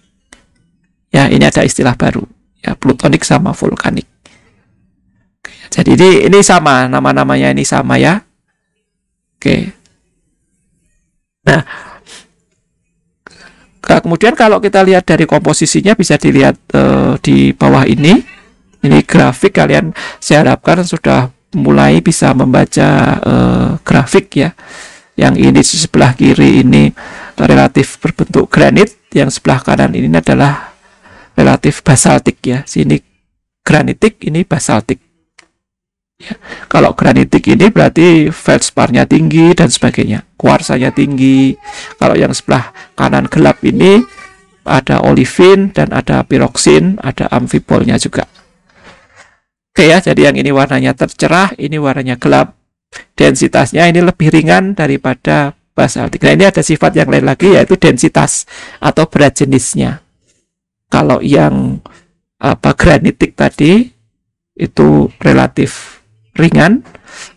Ya, ini ada istilah baru. Ya, plutonik sama vulkanik. Jadi ini sama, nama-namanya ini sama ya. Oke. Nah, kemudian kalau kita lihat dari komposisinya bisa dilihat di bawah ini. Ini grafik, kalian saya harapkan sudah mulai bisa membaca grafik ya. Yang ini di sebelah kiri ini relatif berbentuk granit, yang sebelah kanan ini adalah relatif basaltik ya. Sini granitik, ini basaltik. Ya. Kalau granitik ini berarti feldsparnya tinggi dan sebagainya, kuarsanya tinggi. Kalau yang sebelah kanan gelap ini ada olivin dan ada piroksin, ada amfibolnya juga. Oke ya, jadi yang ini warnanya tercerah, ini warnanya gelap. Densitasnya ini lebih ringan daripada basaltik. Nah, ini ada sifat yang lain lagi, yaitu densitas atau berat jenisnya. Kalau yang granitik tadi itu relatif ringan,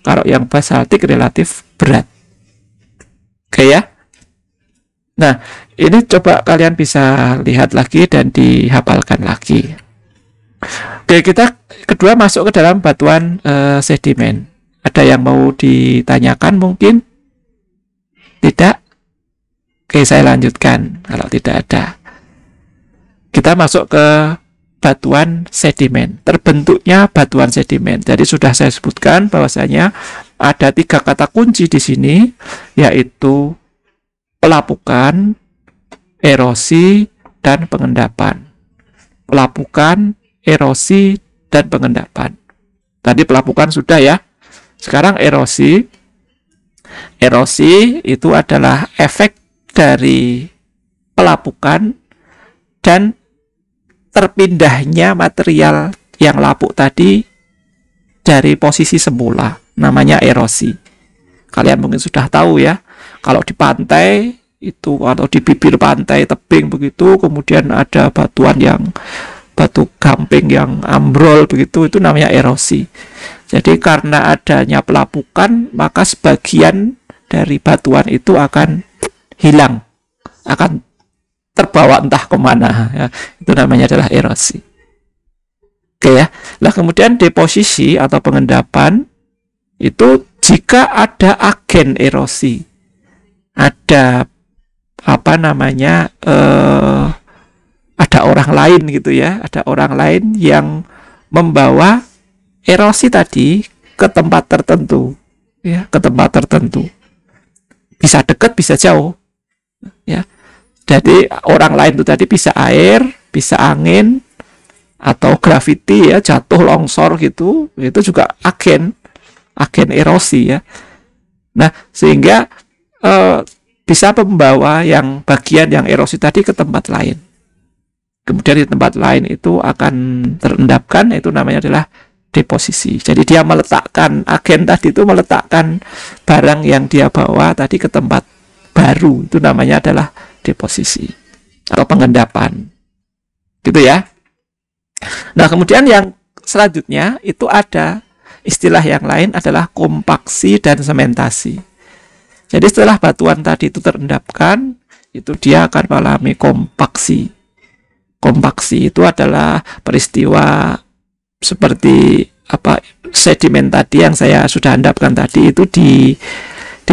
kalau yang basaltik relatif berat. Oke ya. Nah, ini coba kalian bisa lihat lagi dan dihafalkan lagi. Oke, kita kedua masuk ke dalam batuan sedimen. Ada yang mau ditanyakan mungkin? Tidak? Oke, saya lanjutkan kalau tidak ada. Kita masuk ke batuan sedimen. Terbentuknya batuan sedimen. Jadi sudah saya sebutkan bahwasanya ada 3 kata kunci di sini, yaitu pelapukan, erosi, dan pengendapan. Pelapukan, erosi, dan pengendapan. Tadi pelapukan sudah ya. Sekarang erosi. Erosi itu adalah efek dari pelapukan dan terpindahnya material yang lapuk tadi dari posisi semula. Namanya erosi. Kalian mungkin sudah tahu ya. Kalau di pantai itu atau di bibir pantai tebing begitu, kemudian ada batu gamping yang ambrol begitu, itu namanya erosi. Jadi karena adanya pelapukan, maka sebagian dari batuan itu akan hilang, akan terbawa entah kemana ya. Itu namanya adalah erosi. Oke ya. Nah, kemudian deposisi atau pengendapan itu jika ada agen erosi, ada apa namanya ada orang lain gitu ya, ada orang lain yang membawa erosi tadi ke tempat tertentu ya, ke tempat tertentu, bisa dekat bisa jauh ya. Jadi orang lain itu tadi bisa air, bisa angin, atau gravity ya, jatuh longsor gitu, itu juga agen erosi ya. Nah, sehingga bisa membawa yang bagian yang erosi tadi ke tempat lain. Kemudian di tempat lain itu akan terendapkan, itu namanya adalah deposisi. Jadi dia meletakkan, agen tadi itu meletakkan barang yang dia bawa tadi ke tempat baru, itu namanya adalah deposisi atau pengendapan. Gitu ya. Nah, kemudian yang selanjutnya itu ada istilah yang lain adalah kompaksi dan sementasi. Jadi setelah batuan tadi itu terendapkan, itu dia akan mengalami kompaksi. Kompaksi itu adalah peristiwa seperti apa, sedimen tadi yang saya sudah endapkan tadi itu di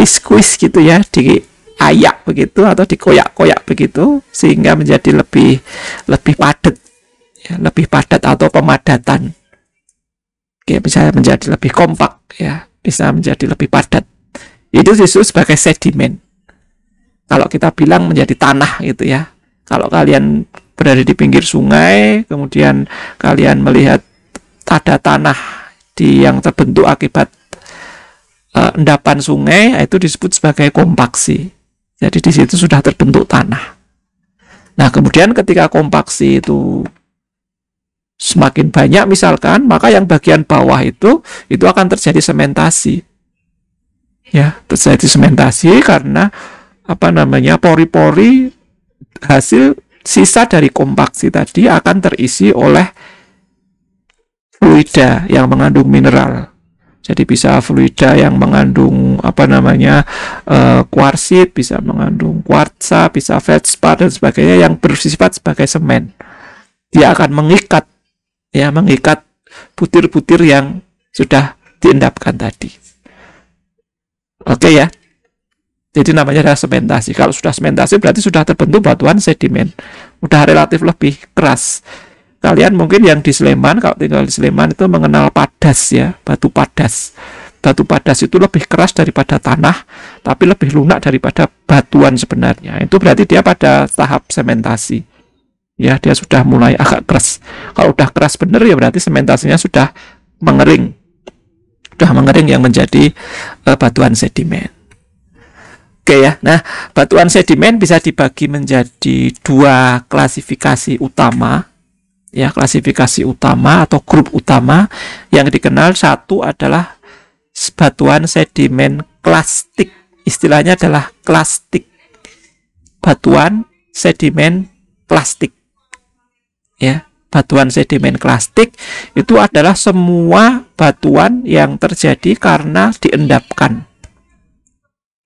squeeze gitu ya, diayak begitu atau dikoyak-koyak begitu sehingga menjadi lebih padat ya, lebih padat atau pemadatan. Oke, bisa menjadi lebih kompak ya, bisa menjadi lebih padat. Itu disebut sebagai sedimen. Kalau kita bilang menjadi tanah gitu ya. Kalau kalian berada di pinggir sungai, kemudian kalian melihat ada tanah yang terbentuk akibat endapan sungai, itu disebut sebagai kompaksi. Jadi di situ sudah terbentuk tanah. Nah, kemudian ketika kompaksi itu semakin banyak misalkan, maka yang bagian bawah itu akan terjadi sementasi. Ya, terjadi sementasi karena apa namanya, pori-pori hasil sisa dari kompaksi tadi akan terisi oleh fluida yang mengandung mineral. Jadi bisa fluida yang mengandung apa namanya, kuarsit, bisa mengandung kuartsa, bisa feldspar dan sebagainya yang bersifat sebagai semen. Dia akan mengikat butir-butir yang sudah diendapkan tadi. Oke ya. Jadi namanya adalah sementasi. Kalau sudah sementasi berarti sudah terbentuk batuan sedimen. Udah relatif lebih keras. Kalian mungkin yang di Sleman, kalau tinggal di Sleman itu mengenal padas ya, batu padas. Batu padas itu lebih keras daripada tanah, tapi lebih lunak daripada batuan sebenarnya. Itu berarti dia pada tahap sementasi. Ya, dia sudah mulai agak keras. Kalau udah keras bener ya berarti sementasinya sudah mengering. Sudah mengering yang menjadi batuan sedimen. Oke ya. Nah, batuan sedimen bisa dibagi menjadi 2 klasifikasi utama. Ya, klasifikasi utama atau grup utama yang dikenal. Satu adalah batuan sedimen klastik. Istilahnya adalah klastik. Batuan sedimen plastik. Ya, batuan sedimen klastik itu adalah semua batuan yang terjadi karena diendapkan.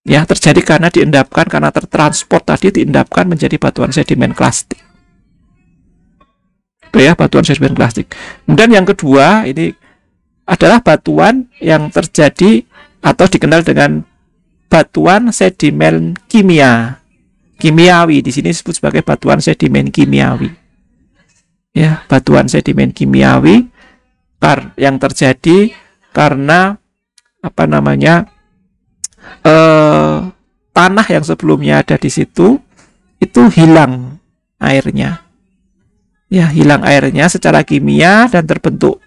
Ya, terjadi karena diendapkan, karena tertransport tadi diendapkan menjadi batuan sedimen klastik. Itu ya, batuan sedimen klastik. Kemudian yang kedua, ini adalah batuan yang terjadi atau dikenal dengan batuan sedimen kimiawi. Di sini disebut sebagai batuan sedimen kimiawi. Ya, batuan sedimen kimiawi yang terjadi karena apa namanya? Tanah yang sebelumnya ada di situ itu hilang airnya. Ya, hilang airnya secara kimia dan terbentuk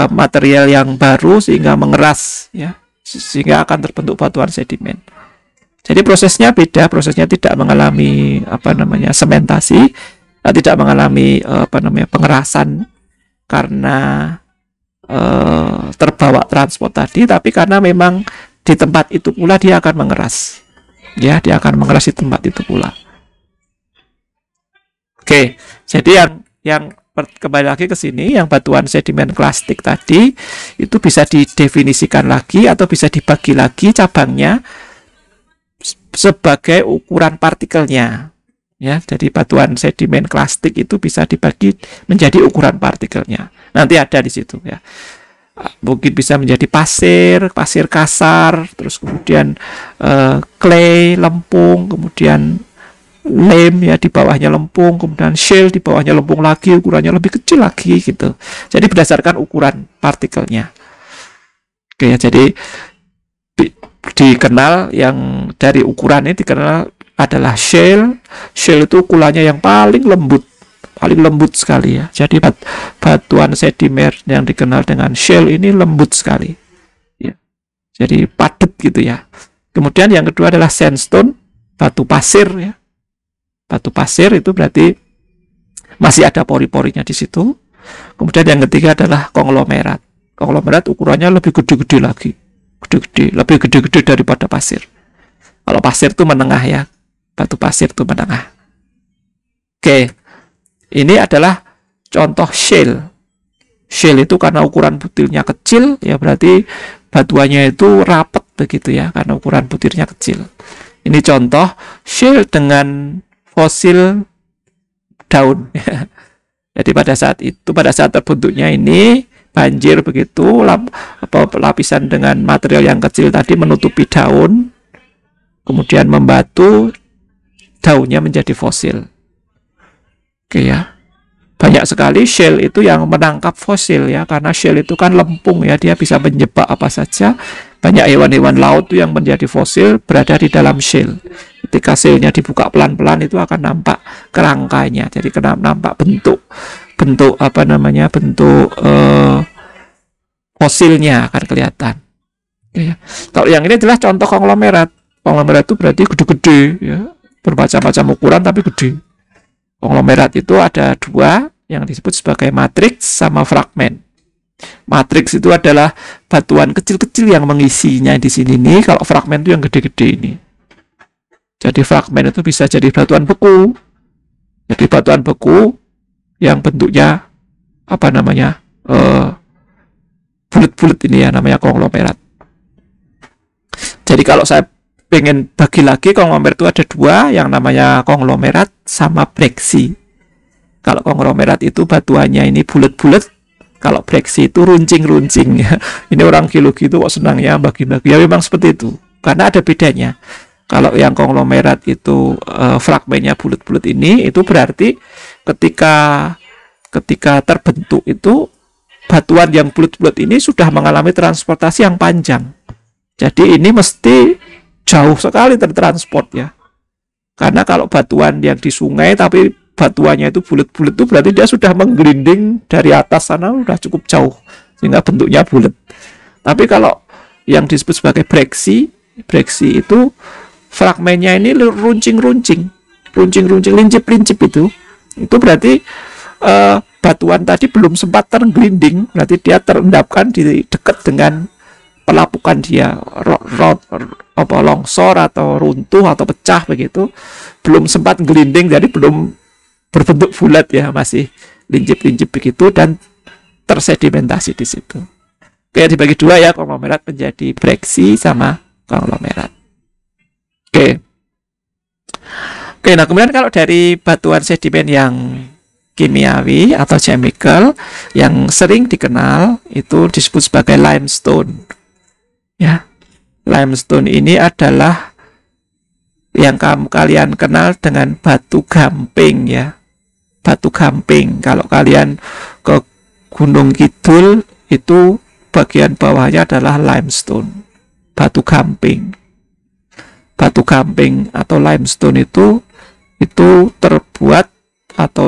material yang baru sehingga mengeras, ya, sehingga akan terbentuk batuan sedimen. Jadi prosesnya beda, prosesnya tidak mengalami apa namanya sementasi, tidak mengalami pengerasan karena terbawa transport tadi, tapi karena memang di tempat itu pula dia akan mengeras. Ya, dia akan mengeras di tempat itu pula. Oke, jadi yang kembali lagi ke sini, yang batuan sedimen klastik tadi itu bisa didefinisikan lagi atau bisa dibagi lagi cabangnya sebagai ukuran partikelnya. Ya, jadi batuan sedimen klastik itu bisa dibagi menjadi ukuran partikelnya. Nanti ada di situ ya. Mungkin bisa menjadi pasir kasar, terus kemudian clay, lempung, kemudian lem ya di bawahnya lempung, kemudian shale di bawahnya lempung lagi, ukurannya lebih kecil lagi gitu. Jadi berdasarkan ukuran partikelnya. Oke ya, jadi dikenal yang dari ukuran ini dikenal adalah shale. Shale itu ukurannya yang paling lembut sekali ya. Jadi batuan sedimen yang dikenal dengan shale ini lembut sekali. Ya. Jadi padat gitu ya. Kemudian yang kedua adalah sandstone, batu pasir ya. Batu pasir itu berarti masih ada pori-porinya di situ. Kemudian yang ketiga adalah konglomerat. Konglomerat ukurannya lebih gede-gede lagi. Lebih gede-gede daripada pasir. Kalau pasir itu menengah ya. Batu pasir itu menengah. Oke. Ini adalah contoh shale. Shale itu karena ukuran butirnya kecil, ya berarti batuannya itu rapat begitu ya, karena ukuran butirnya kecil. Ini contoh shale dengan fosil daun. Jadi pada saat terbentuknya ini banjir begitu, lapisan dengan material yang kecil tadi menutupi daun, kemudian membatu, daunnya menjadi fosil. Oke ya, banyak sekali shale itu yang menangkap fosil ya, karena shale itu kan lempung ya, dia bisa menjebak apa saja. Banyak hewan-hewan laut tuh yang menjadi fosil berada di dalam shale. Ketika shale-nya dibuka pelan-pelan itu akan nampak kerangkanya, jadi nampak bentuk fosilnya akan kelihatan. Oke ya. Kalau yang ini adalah contoh konglomerat. Konglomerat itu berarti gede-gede ya, bermacam-macam ukuran tapi gede. Konglomerat itu ada dua yang disebut sebagai matriks sama fragmen. Matriks itu adalah batuan kecil-kecil yang mengisinya di sini nih. Kalau fragmen itu yang gede-gede ini. Jadi fragmen itu bisa jadi batuan beku. Jadi batuan beku yang bentuknya apa namanya bulat-bulat ini ya, namanya konglomerat. Jadi kalau saya pengen bagi lagi, konglomerat itu ada dua, yang namanya konglomerat sama breksi. Kalau konglomerat itu batuannya ini bulat-bulat, kalau breksi itu runcing-runcing ya. Ini orang geologi itu kok senangnya bagi-bagi. Ya memang seperti itu, karena ada bedanya. Kalau yang konglomerat itu fragmennya bulat-bulat ini, itu berarti ketika terbentuk itu batuan yang bulat-bulat ini sudah mengalami transportasi yang panjang. Jadi ini mesti jauh sekali tertransport ya. Karena kalau batuan yang di sungai tapi batuannya itu bulat-bulat itu berarti dia sudah menggelinding dari atas sana sudah cukup jauh sehingga bentuknya bulat. Tapi kalau yang disebut sebagai breksi itu fragmennya ini runcing-runcing, lincip-lincip itu berarti batuan tadi belum sempat tergelinding, berarti dia terendapkan di dekat dengan pelapukan dia, longsor atau runtuh atau pecah begitu, belum sempat gelinding, jadi belum berbentuk bulat ya, masih lincip-lincip begitu dan tersedimentasi di situ. Oke, dibagi dua ya, konglomerat menjadi breksi sama konglomerat. Oke. Oke, nah kemudian kalau dari batuan sedimen yang kimiawi atau chemical yang sering dikenal itu disebut sebagai limestone. Ya. Limestone ini adalah yang kalian kenal dengan batu gamping ya. Batu gamping. Kalau kalian ke Gunung Kidul itu bagian bawahnya adalah limestone. Batu gamping. Batu gamping atau limestone itu terbuat atau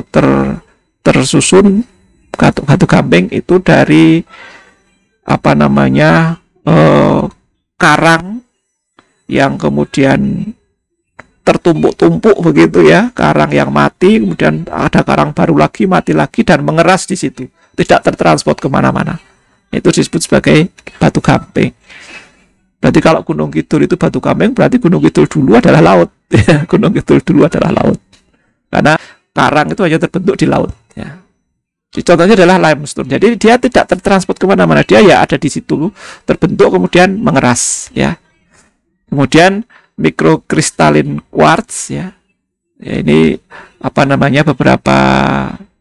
tersusun batu gamping itu dari karang yang kemudian tertumpuk-tumpuk begitu ya, karang yang mati, kemudian ada karang baru lagi, mati lagi dan mengeras di situ, tidak tertransport kemana-mana. Itu disebut sebagai batu gamping. Berarti kalau Gunung Kidul itu batu gamping, berarti Gunung Kidul dulu adalah laut. Gunung Kidul dulu adalah laut. Karena karang itu hanya terbentuk di laut. Ya. Contohnya adalah limestone. Jadi dia tidak tertransport kemana-mana. Dia ya ada di situ, terbentuk kemudian mengeras. Ya. Kemudian mikrokristalin quartz ya. Ini beberapa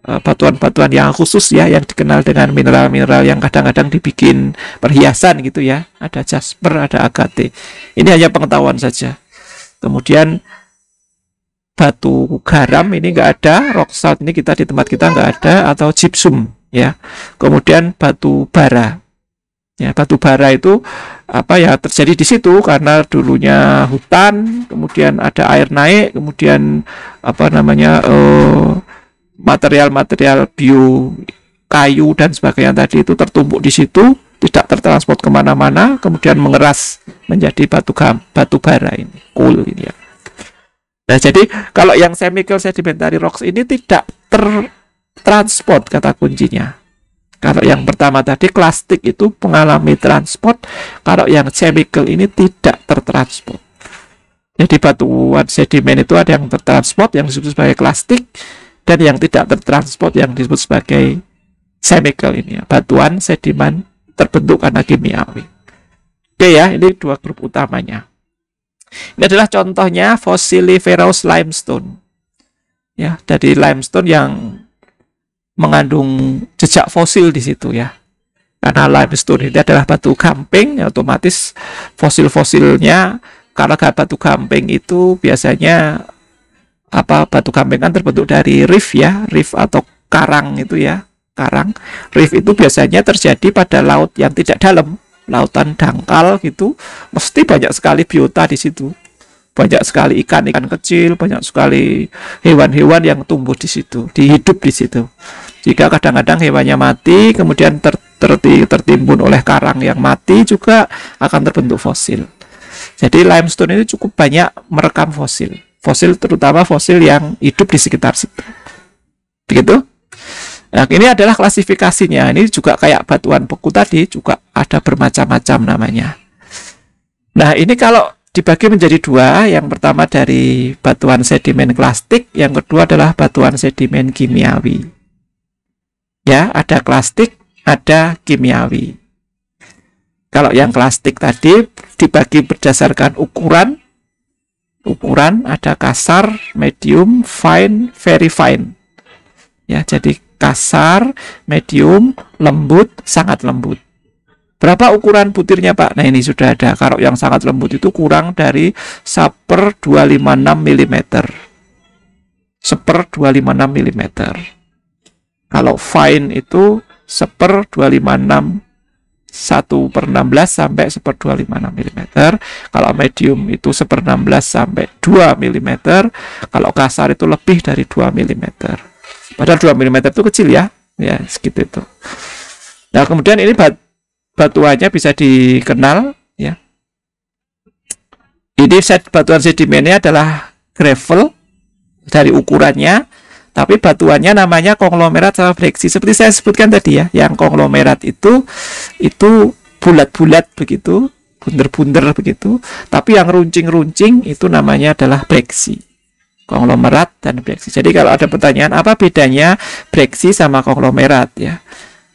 batuan-batuan yang khusus ya, yang dikenal dengan mineral-mineral yang kadang-kadang dibikin perhiasan gitu ya. Ada jasper, ada agate. Ini hanya pengetahuan saja. Kemudian batu garam ini nggak ada, rock salt ini di tempat kita nggak ada, atau gypsum ya. Kemudian batu bara. Ya, batu bara itu terjadi di situ karena dulunya hutan, kemudian ada air naik, kemudian material-material bio, kayu dan sebagainya tadi itu tertumpuk di situ, tidak tertransport kemana-mana, kemudian mengeras menjadi batu bara ini, coal ini ya. Nah, jadi kalau yang chemical sedimentary rocks ini tidak tertransport kata kuncinya. Kalau yang pertama tadi klastik itu mengalami transport, kalau yang chemical ini tidak tertransport. Jadi batuan sedimen itu ada yang tertransport yang disebut sebagai klastik, dan yang tidak tertransport yang disebut sebagai chemical ini ya, batuan sedimen terbentuk karena kimiawi. Oke ya, ini dua grup utamanya. Ini adalah contohnya fossiliferous limestone. Ya, dari limestone yang mengandung jejak fosil di situ ya. Karena limestone ini adalah batu gamping, ya otomatis fosil-fosilnya, karena batu gamping itu biasanya batu gamping kan terbentuk dari reef ya, reef atau karang itu ya, karang. Reef itu biasanya terjadi pada laut yang tidak dalam, lautan dangkal gitu, mesti banyak sekali biota di situ. Banyak sekali ikan-ikan kecil, banyak sekali hewan-hewan yang tumbuh di situ, hidup di situ. Jika kadang-kadang hewannya mati, kemudian tertimbun oleh karang yang mati, juga akan terbentuk fosil. Jadi limestone ini cukup banyak merekam fosil. Fosil terutama fosil yang hidup di sekitar situ. Begitu? Nah, ini adalah klasifikasinya. Ini juga kayak batuan beku tadi, juga ada bermacam-macam namanya. Nah, ini kalau dibagi menjadi dua, yang pertama dari batuan sedimen klastik, yang kedua adalah batuan sedimen kimiawi. Ya, ada klastik, ada kimiawi. Kalau yang klastik tadi dibagi berdasarkan ukuran ada kasar, medium, fine, very fine. Ya, jadi kasar, medium, lembut, sangat lembut. Berapa ukuran butirnya Pak? Nah, ini sudah ada. Kalau yang sangat lembut itu kurang dari 1/256 mm. 1/256 mm. Kalau fine itu 1/256, 1/16 sampai 1/256 mm. Kalau medium itu 1/16 sampai 2 mm. Kalau kasar itu lebih dari 2 mm. Padahal 2 mm itu kecil ya. Ya, segitu itu. Nah, kemudian ini batuannya bisa dikenal ya. Ini batuan sedimennya adalah gravel dari ukurannya, tapi batuannya namanya konglomerat sama breksi. Seperti saya sebutkan tadi ya, yang konglomerat itu bulat-bulat begitu, bunder-bunder begitu, tapi yang runcing-runcing itu namanya adalah breksi. konglomerat dan breksi. Jadi kalau ada pertanyaan apa bedanya breksi sama konglomerat ya.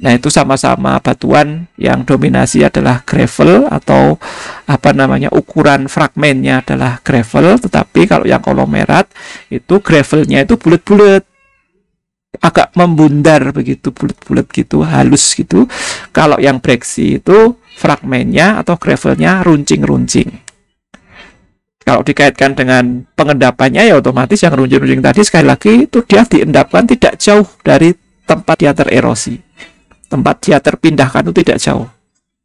Nah, itu sama-sama batuan yang dominasi adalah gravel atau ukuran fragmennya adalah gravel, tetapi kalau yang konglomerat itu gravelnya itu bulat-bulat, agak membundar begitu, bulat-bulat gitu, halus gitu. Kalau yang breksi itu fragmennya atau gravelnya runcing-runcing. Kalau dikaitkan dengan pengendapannya ya otomatis yang runcing-runcing tadi sekali lagi itu dia diendapkan tidak jauh dari tempat dia tererosi. Tempat dia terpindahkan itu tidak jauh.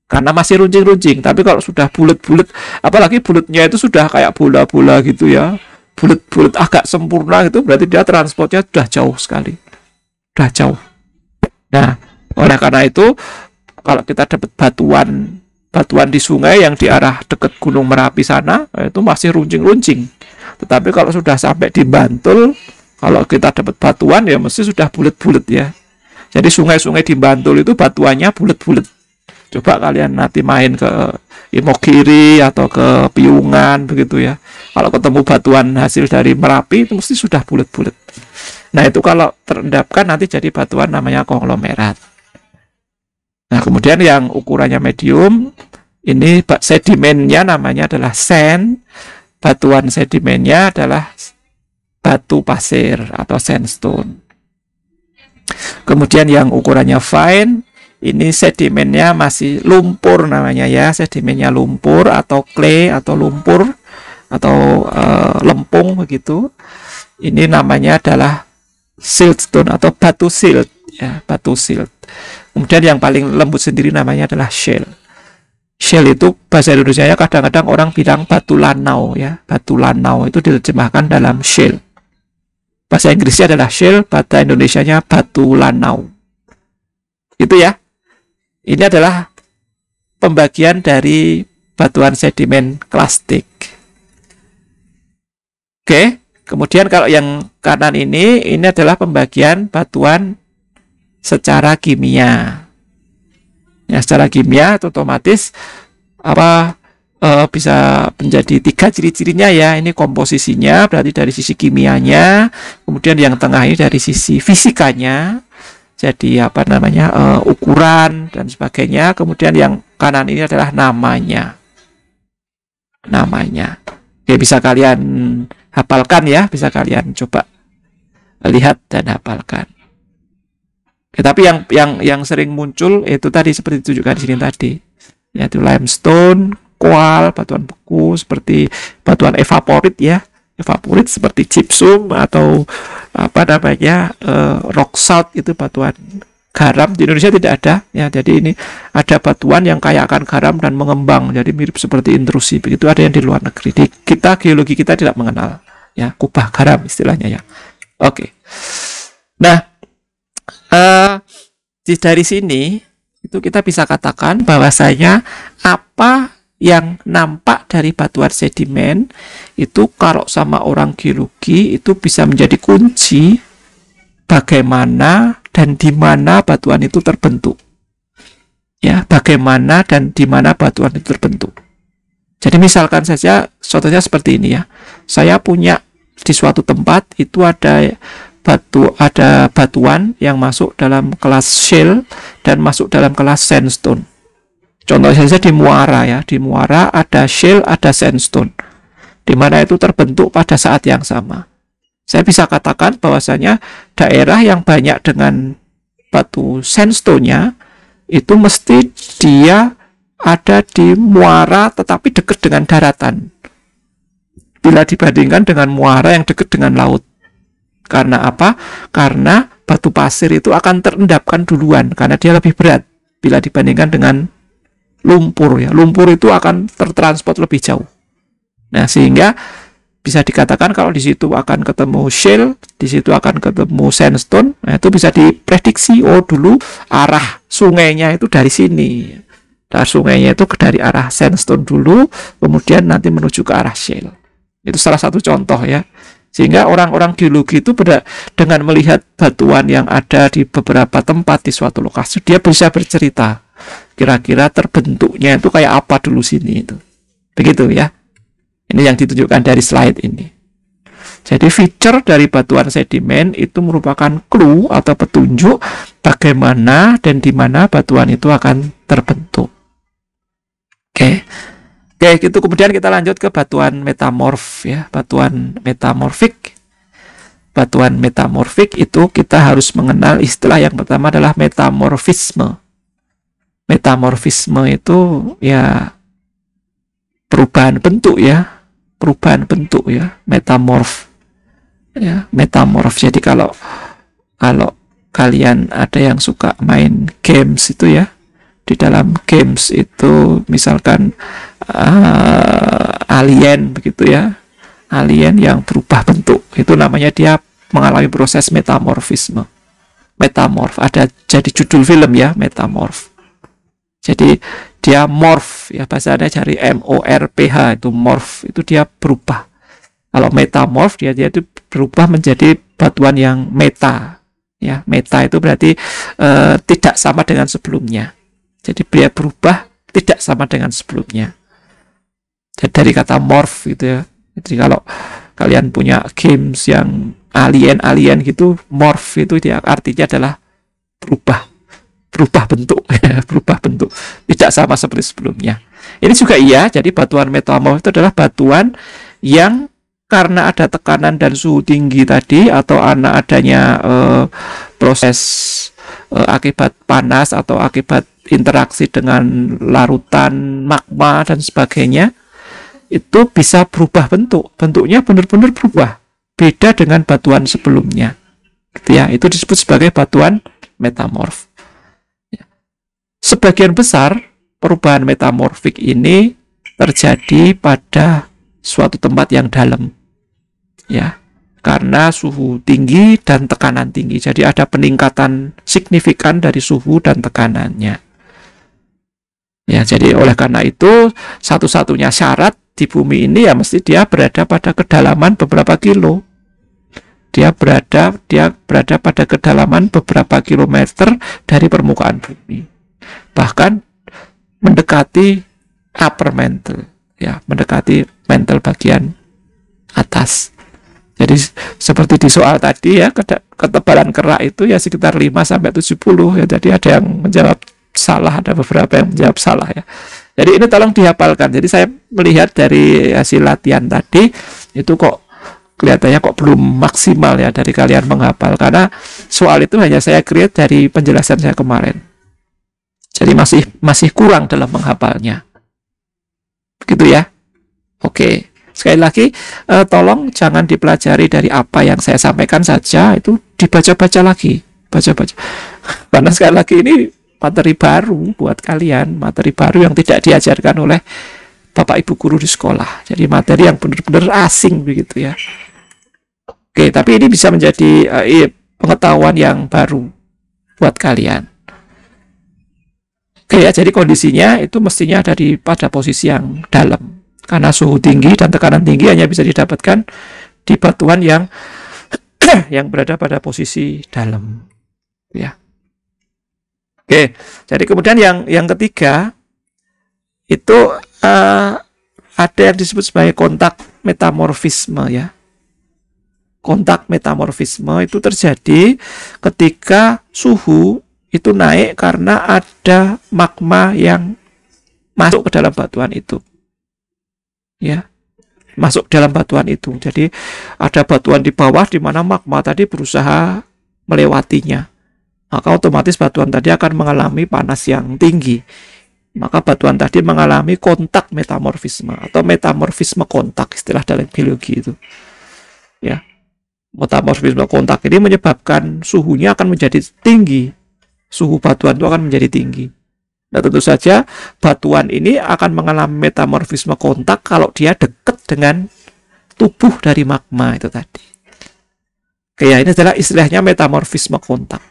Karena masih runcing-runcing. Tapi kalau sudah bulat-bulat, apalagi bulatnya itu sudah kayak bola-bola gitu ya. Bulat-bulat agak sempurna gitu, berarti dia transportnya sudah jauh sekali. Sudah jauh. Nah, oleh karena itu kalau kita dapat batuan di sungai yang di arah dekat Gunung Merapi sana, itu masih runcing-runcing. Tetapi kalau sudah sampai di Bantul, kalau kita dapat batuan ya mesti sudah bulat-bulat ya. Jadi sungai-sungai di Bantul itu batuannya bulat-bulat. Coba kalian nanti main ke Imogiri atau ke Piungan begitu ya. Kalau ketemu batuan hasil dari Merapi itu mesti sudah bulat-bulat. Nah, itu kalau terendapkan nanti jadi batuan namanya konglomerat. Nah, kemudian yang ukurannya medium, ini sedimennya namanya adalah sand. Batuan sedimennya adalah batu pasir atau sandstone. Kemudian yang ukurannya fine, ini sedimennya masih lumpur namanya ya, sedimennya lumpur atau clay atau lumpur atau lempung begitu. Ini namanya adalah siltstone atau batu silt ya, batu silt. Kemudian yang paling lembut sendiri namanya adalah shell. Shell itu bahasa Indonesianya kadang-kadang orang bilang batu lanau ya, batu lanau itu diterjemahkan dalam shell. Bahasa Inggrisnya adalah shell, bahasa Indonesianya batu lanau. Itu ya. Ini adalah pembagian dari batuan sedimen klastik. Oke, kemudian kalau yang kanan ini adalah pembagian batuan secara kimia. Ya, secara kimia itu otomatis bisa menjadi 3 ciri-cirinya ya. Ini komposisinya berarti dari sisi kimianya, kemudian yang tengah ini dari sisi fisikanya, jadi ukuran dan sebagainya. Kemudian yang kanan ini adalah namanya. Oke, bisa kalian hafalkan ya, bisa kalian coba lihat dan hafalkan. Oke, tapi yang sering muncul itu tadi seperti ditunjukkan di sini tadi, yaitu limestone, kual, batuan beku seperti batuan evaporit ya, evaporit seperti gypsum atau rock salt, itu batuan garam. Di Indonesia tidak ada ya, jadi ini ada batuan yang kaya akan garam dan mengembang, jadi mirip seperti intrusi begitu, ada yang di luar negeri. Di kita, geologi kita tidak mengenal ya, kubah garam istilahnya ya. Oke. Nah, dari sini itu kita bisa katakan bahwasanya apa yang nampak dari batuan sedimen itu kalau sama orang geologi itu bisa menjadi kunci bagaimana dan di mana batuan itu terbentuk. Ya, bagaimana dan di mana batuan itu terbentuk. Jadi misalkan saja contohnya seperti ini ya. Saya punya di suatu tempat itu ada batuan yang masuk dalam kelas shale dan masuk dalam kelas sandstone. Contohnya saja di Muara ya, di Muara ada shale, ada sandstone, di mana itu terbentuk pada saat yang sama. Saya bisa katakan bahwasanya daerah yang banyak dengan batu sandstone-nya itu mesti dia ada di Muara tetapi dekat dengan daratan, bila dibandingkan dengan Muara yang dekat dengan laut. Karena apa? Karena batu pasir itu akan terendapkan duluan karena dia lebih berat bila dibandingkan dengan lumpur ya. Lumpur itu akan tertransport lebih jauh. Nah, sehingga bisa dikatakan kalau di situ akan ketemu shale, di situ akan ketemu sandstone. Nah, itu bisa diprediksi, oh dulu arah sungainya itu dari sini. Dari sungainya itu dari arah sandstone dulu, kemudian nanti menuju ke arah shale. Itu salah satu contoh ya. Sehingga orang-orang geologi itu dengan melihat batuan yang ada di beberapa tempat di suatu lokasi, dia bisa bercerita kira-kira terbentuknya itu kayak apa dulu sini itu. Begitu ya. Ini yang ditunjukkan dari slide ini. Jadi feature dari batuan sedimen itu merupakan clue atau petunjuk bagaimana dan di mana batuan itu akan terbentuk. Oke. Oke, gitu. Kemudian kita lanjut ke batuan metamorf ya, batuan metamorfik. Batuan metamorfik itu kita harus mengenal istilah yang pertama adalah metamorfisme. Metamorfisme itu ya perubahan bentuk ya, metamorf. Ya, metamorf. Jadi kalau kalian ada yang suka main games itu ya, di dalam games itu misalkan alien begitu ya, alien yang berubah bentuk, itu namanya dia mengalami proses metamorfisme. Metamorf, ada jadi judul film ya, metamorf. Jadi dia morph ya, bahasanya dari MORPH, itu morph, itu dia berubah. Kalau metamorf dia itu berubah menjadi batuan yang meta ya. Meta itu berarti tidak sama dengan sebelumnya. Jadi dia berubah tidak sama dengan sebelumnya. Jadi dari kata morph gitu ya. Jadi kalau kalian punya games yang alien gitu, morph itu dia artinya adalah berubah bentuk ya, berubah bentuk, tidak sama seperti sebelumnya. Ini juga iya. Jadi batuan metamorf itu adalah batuan yang karena ada tekanan dan suhu tinggi tadi, atau adanya proses akibat panas atau akibat interaksi dengan larutan magma dan sebagainya, itu bisa berubah bentuk. Bentuknya benar-benar berubah, beda dengan batuan sebelumnya. Gitu ya, itu disebut sebagai batuan metamorf. Ya. Sebagian besar perubahan metamorfik ini terjadi pada suatu tempat yang dalam. Ya, karena suhu tinggi dan tekanan tinggi. Jadi ada peningkatan signifikan dari suhu dan tekanannya. Ya, jadi oleh karena itu satu-satunya syarat di bumi ini ya mesti dia berada pada kedalaman beberapa kilo. Dia berada pada kedalaman beberapa kilometer dari permukaan bumi. Bahkan mendekati upper mantle, ya, mendekati mantle bagian atas. Jadi seperti di soal tadi ya, ketebalan kerak itu ya sekitar 5-70 ya. Jadi ada yang menjawab salah, ada beberapa yang menjawab salah ya. Jadi ini tolong dihafalkan. Jadi saya melihat dari hasil latihan tadi itu kok kelihatannya kok belum maksimal ya dari kalian menghafal, karena soal itu hanya saya create dari penjelasan saya kemarin. Jadi masih kurang dalam menghafalnya. Begitu ya. Oke. Sekali lagi, tolong jangan dipelajari dari apa yang saya sampaikan saja, itu dibaca-baca lagi, baca-baca. Karena sekali lagi ini materi baru buat kalian, materi baru yang tidak diajarkan oleh Bapak Ibu guru di sekolah. Jadi materi yang benar-benar asing begitu ya. Oke, tapi ini bisa menjadi pengetahuan yang baru buat kalian. Oke ya, jadi kondisinya itu mestinya ada pada posisi yang dalam. Karena suhu tinggi dan tekanan tinggi hanya bisa didapatkan di batuan yang yang berada pada posisi dalam, ya. Oke, jadi kemudian yang ketiga itu ada yang disebut sebagai kontak metamorfisme ya. Kontak metamorfisme itu terjadi ketika suhu itu naik karena ada magma yang masuk ke dalam batuan itu. Ya, masuk dalam batuan itu. Jadi ada batuan di bawah di mana magma tadi berusaha melewatinya. Maka otomatis batuan tadi akan mengalami panas yang tinggi. Maka batuan tadi mengalami kontak metamorfisme atau metamorfisme kontak, istilah dalam biologi itu. Ya. Metamorfisme kontak ini menyebabkan suhunya akan menjadi tinggi. Suhu batuan itu akan menjadi tinggi. Nah, tentu saja batuan ini akan mengalami metamorfisme kontak kalau dia dekat dengan tubuh dari magma itu tadi. Oke, ya, ini adalah istilahnya metamorfisme kontak.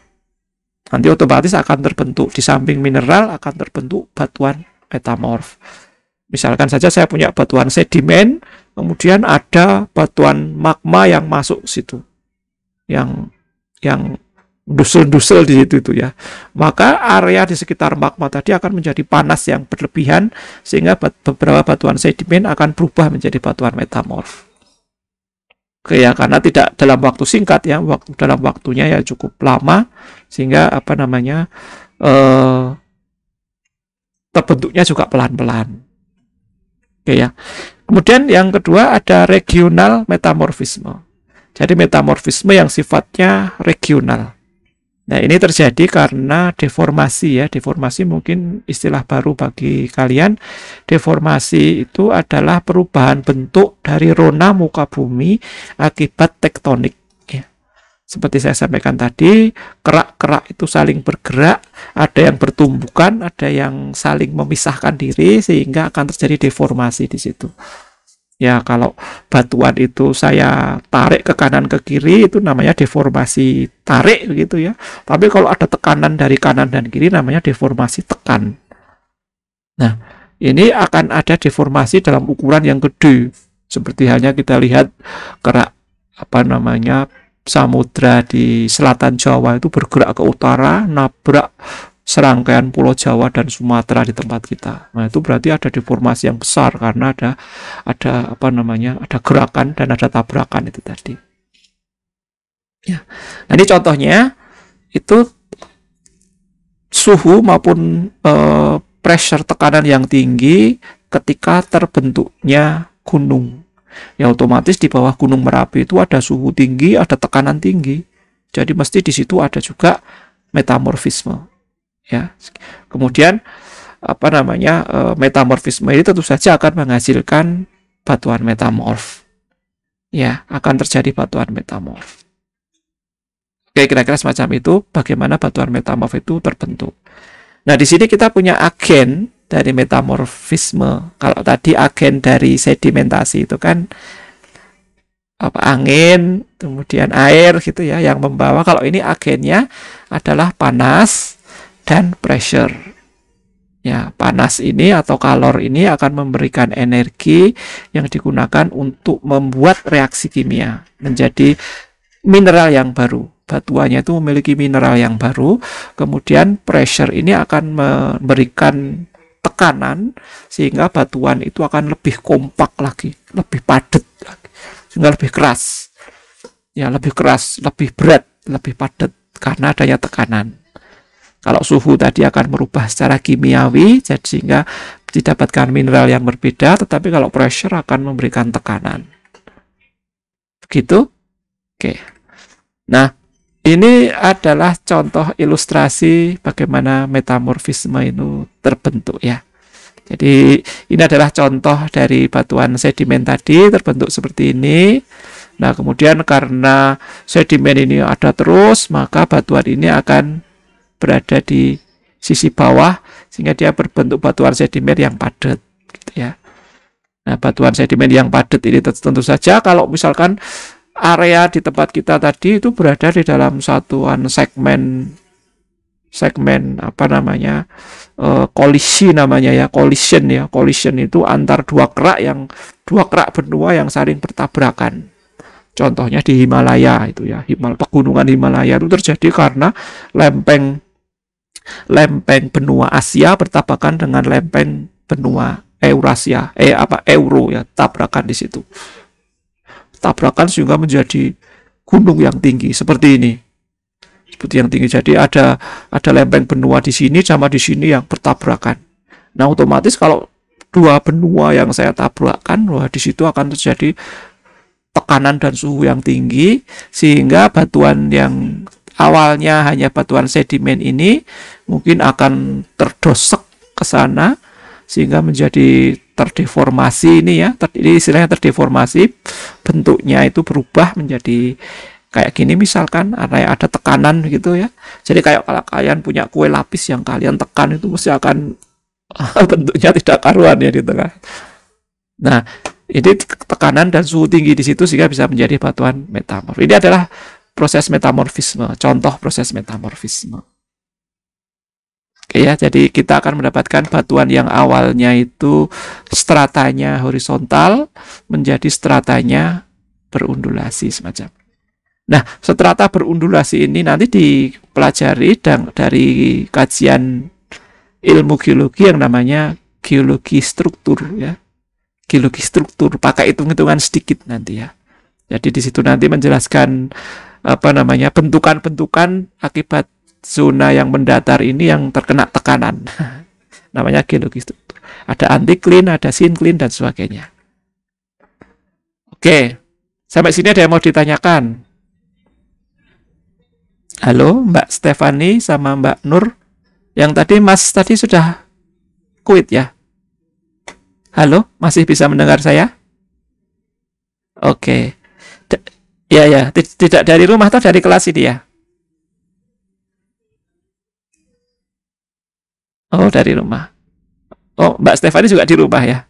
Nanti otomatis akan terbentuk di samping mineral akan terbentuk batuan metamorf. Misalkan saja saya punya batuan sedimen, kemudian ada batuan magma yang masuk ke situ, yang dusel-dusel di situ itu ya. Maka area di sekitar magma tadi akan menjadi panas yang berlebihan sehingga beberapa batuan sedimen akan berubah menjadi batuan metamorf. Ya, karena tidak dalam waktu singkat ya, dalam waktunya ya cukup lama, sehingga apa namanya terbentuknya juga pelan-pelan. Oke ya. Kemudian yang kedua ada regional metamorfisme. Jadi metamorfisme yang sifatnya regional. Nah, ini terjadi karena deformasi ya. Deformasi mungkin istilah baru bagi kalian. Deformasi itu adalah perubahan bentuk dari rona muka bumi akibat tektonik. Ya. Seperti saya sampaikan tadi, kerak-kerak itu saling bergerak, ada yang bertumbukan, ada yang saling memisahkan diri, sehingga akan terjadi deformasi di situ. Ya, kalau batuan itu saya tarik ke kanan ke kiri, itu namanya deformasi tarik gitu ya. Tapi kalau ada tekanan dari kanan dan kiri, namanya deformasi tekan. Nah, ini akan ada deformasi dalam ukuran yang gede. Seperti halnya kita lihat kerak apa namanya samudra di selatan Jawa itu bergerak ke utara, nabrak serangkaian Pulau Jawa dan Sumatera di tempat kita. Nah, itu berarti ada deformasi yang besar karena ada apa namanya, ada gerakan dan ada tabrakan itu tadi. Ya. Nah, ini contohnya itu suhu maupun pressure tekanan yang tinggi ketika terbentuknya gunung. Ya, otomatis di bawah Gunung Merapi itu ada suhu tinggi, ada tekanan tinggi. Jadi mesti di situ ada juga metamorfisme. Ya, kemudian apa namanya metamorfisme ini tentu saja akan menghasilkan batuan metamorf. Ya, akan terjadi batuan metamorf. Oke, kira-kira semacam itu bagaimana batuan metamorf itu terbentuk. Nah, di sini kita punya agen dari metamorfisme. Kalau tadi agen dari sedimentasi itu kan apa, angin, kemudian air gitu ya yang membawa. Kalau ini agennya adalah panas dan pressure. Ya, panas ini atau kalor ini akan memberikan energi yang digunakan untuk membuat reaksi kimia menjadi mineral yang baru. Batuannya itu memiliki mineral yang baru. Kemudian pressure ini akan memberikan tekanan sehingga batuan itu akan lebih kompak lagi, lebih padat lagi, sehingga lebih keras. Ya, lebih keras, lebih berat, lebih padat karena adanya tekanan. Kalau suhu tadi akan merubah secara kimiawi, jadi sehingga didapatkan mineral yang berbeda, tetapi kalau pressure akan memberikan tekanan. Begitu? Oke. Nah, ini adalah contoh ilustrasi bagaimana metamorfisme itu terbentuk ya. Jadi ini adalah contoh dari batuan sedimen tadi terbentuk seperti ini. Nah, kemudian karena sedimen ini ada terus, maka batuan ini akan berada di sisi bawah sehingga dia berbentuk batuan sedimen yang padat gitu ya. Nah, batuan sedimen yang padat ini tentu saja kalau misalkan area di tempat kita tadi itu berada di dalam satuan segmen apa namanya kolisi namanya ya, collision ya. Collision itu antar dua kerak benua yang saling bertabrakan. Contohnya di Himalaya itu ya, pegunungan Himalaya itu terjadi karena lempeng benua Asia bertabrakan dengan lempeng benua Eurasia, Euro ya, tabrakan di situ. Tabrakan sehingga menjadi gunung yang tinggi seperti ini. Seperti yang tinggi. Jadi ada lempeng benua di sini sama di sini yang bertabrakan. Nah, otomatis kalau dua benua yang saya tabrakkan, wah di situ akan terjadi tekanan dan suhu yang tinggi sehingga batuan yang awalnya hanya batuan sedimen ini mungkin akan terdosek ke sana sehingga menjadi terdeformasi ini ya. Ini istilahnya terdeformasi, bentuknya itu berubah menjadi kayak gini misalkan, ada tekanan gitu ya. Jadi kayak kalau kalian punya kue lapis yang kalian tekan itu mesti akan bentuknya tidak karuan ya gitu kan. Nah, ini tekanan dan suhu tinggi di situ sehingga bisa menjadi batuan metamorf. Ini adalah proses metamorfisme, contoh proses metamorfisme. Oke ya, jadi kita akan mendapatkan batuan yang awalnya itu stratanya horizontal menjadi stratanya berundulasi semacam. Nah, strata berundulasi ini nanti dipelajari dari kajian ilmu geologi yang namanya geologi struktur ya. Geologi struktur, pakai hitung-hitungan sedikit nanti ya. Jadi di situ nanti menjelaskan apa namanya bentukan-bentukan akibat zona yang mendatar ini yang terkena tekanan. Namanya geologi struktur. Ada antiklin, ada sinklin dan sebagainya. Oke, sampai sini ada yang mau ditanyakan? Halo, Mbak Stefani sama Mbak Nur. Yang tadi Mas tadi sudah quit ya? Halo, masih bisa mendengar saya? Oke. Ya, tidak dari rumah atau dari kelas ini ya? Oh, dari rumah. Oh, Mbak Stefani juga di rumah ya?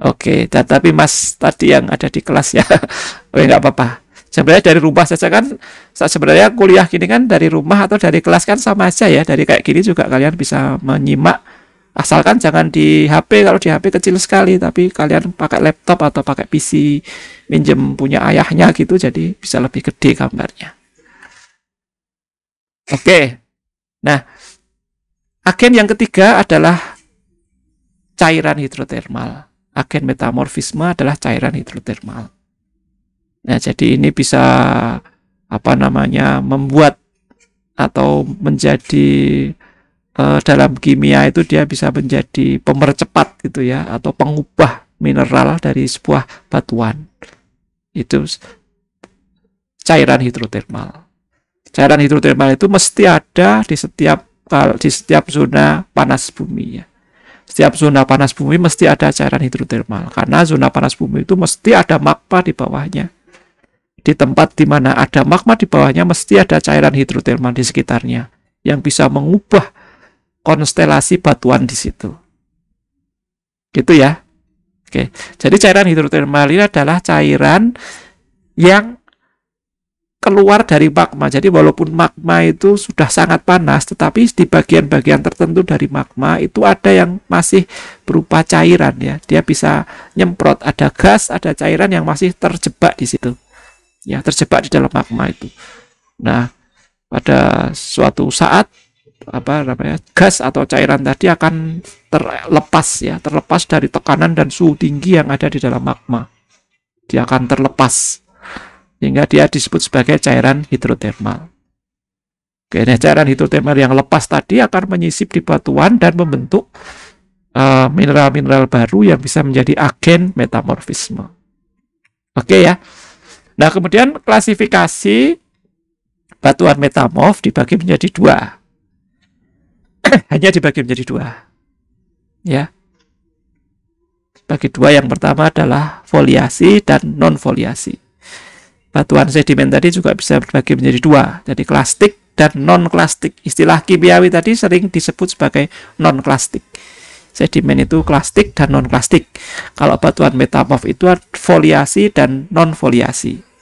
Oke, tapi Mas tadi yang ada di kelas ya. Oke, nggak apa-apa. Sebenarnya dari rumah saja kan, sebenarnya kuliah gini kan dari rumah atau dari kelas kan sama aja ya. Dari kayak gini juga kalian bisa menyimak. Asalkan jangan di HP, kalau di HP kecil sekali, tapi kalian pakai laptop atau pakai PC, minjem punya ayahnya gitu, jadi bisa lebih gede gambarnya. Oke, nah agen yang ketiga adalah cairan hidrotermal. Agen metamorfisme adalah cairan hidrotermal. Nah, jadi ini bisa apa namanya membuat atau menjadi dalam kimia itu dia bisa menjadi pemercepat gitu ya, atau pengubah mineral dari sebuah batuan. Itu cairan hidrotermal. Cairan hidrotermal itu mesti ada di setiap zona panas bumi ya. Setiap zona panas bumi mesti ada cairan hidrotermal, karena zona panas bumi itu mesti ada magma di bawahnya. Di tempat di mana ada magma di bawahnya mesti ada cairan hidrotermal di sekitarnya yang bisa mengubah konstelasi batuan di situ. Gitu ya. Oke. Jadi cairan hidrotermal ini adalah cairan yang keluar dari magma. Jadi walaupun magma itu sudah sangat panas, tetapi di bagian-bagian tertentu dari magma itu ada yang masih berupa cairan ya. Dia bisa nyemprot, ada gas, ada cairan yang masih terjebak di situ. Ya, terjebak di dalam magma itu. Nah, pada suatu saat apa namanya, gas atau cairan tadi akan terlepas dari tekanan dan suhu tinggi yang ada di dalam magma. Dia akan terlepas sehingga dia disebut sebagai cairan hidrotermal. Oke, nah cairan hidrotermal yang lepas tadi akan menyisip di batuan dan membentuk mineral-mineral baru yang bisa menjadi agen metamorfisme. Oke ya. Nah, kemudian klasifikasi batuan metamorf dibagi menjadi dua. Hanya dibagi menjadi dua. Ya. Bagi dua, yang pertama adalah foliasi dan non-foliasi. Batuan sedimen tadi juga bisa dibagi menjadi dua. Jadi klastik dan non-klastik. Istilah kimiawi tadi sering disebut sebagai non-klastik. Sedimen itu klastik dan non-klastik. Kalau batuan metamorf itu foliasi dan non-foliasi.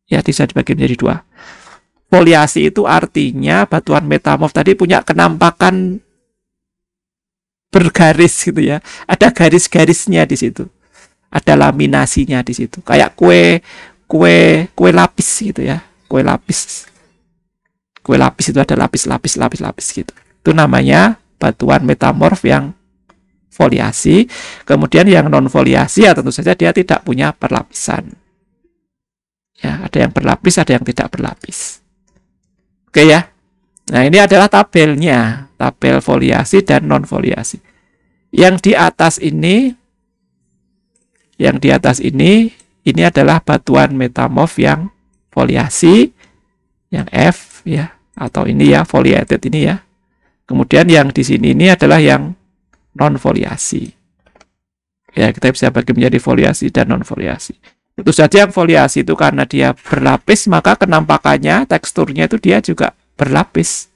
Ya, bisa dibagi menjadi dua. Foliasi itu artinya batuan metamorf tadi punya kenampakan bergaris gitu ya. Ada garis-garisnya di situ. Ada laminasinya di situ. Kayak kue lapis gitu ya. Kue lapis. Kue lapis itu ada lapis gitu. Itu namanya batuan metamorf yang foliasi. Kemudian yang non foliasi ya tentu saja dia tidak punya perlapisan. Ya, ada yang berlapis, ada yang tidak berlapis. Oke ya. Nah, ini adalah tabelnya, tabel foliasi dan non foliasi. Yang di atas ini ini adalah batuan metamorf yang foliasi, yang F ya, atau ini ya foliated ini ya. Kemudian yang di sini ini adalah yang non foliasi. Ya, kita bisa bagi menjadi foliasi dan non foliasi. Tentu saja yang foliasi itu karena dia berlapis, maka kenampakannya, teksturnya itu dia juga berlapis.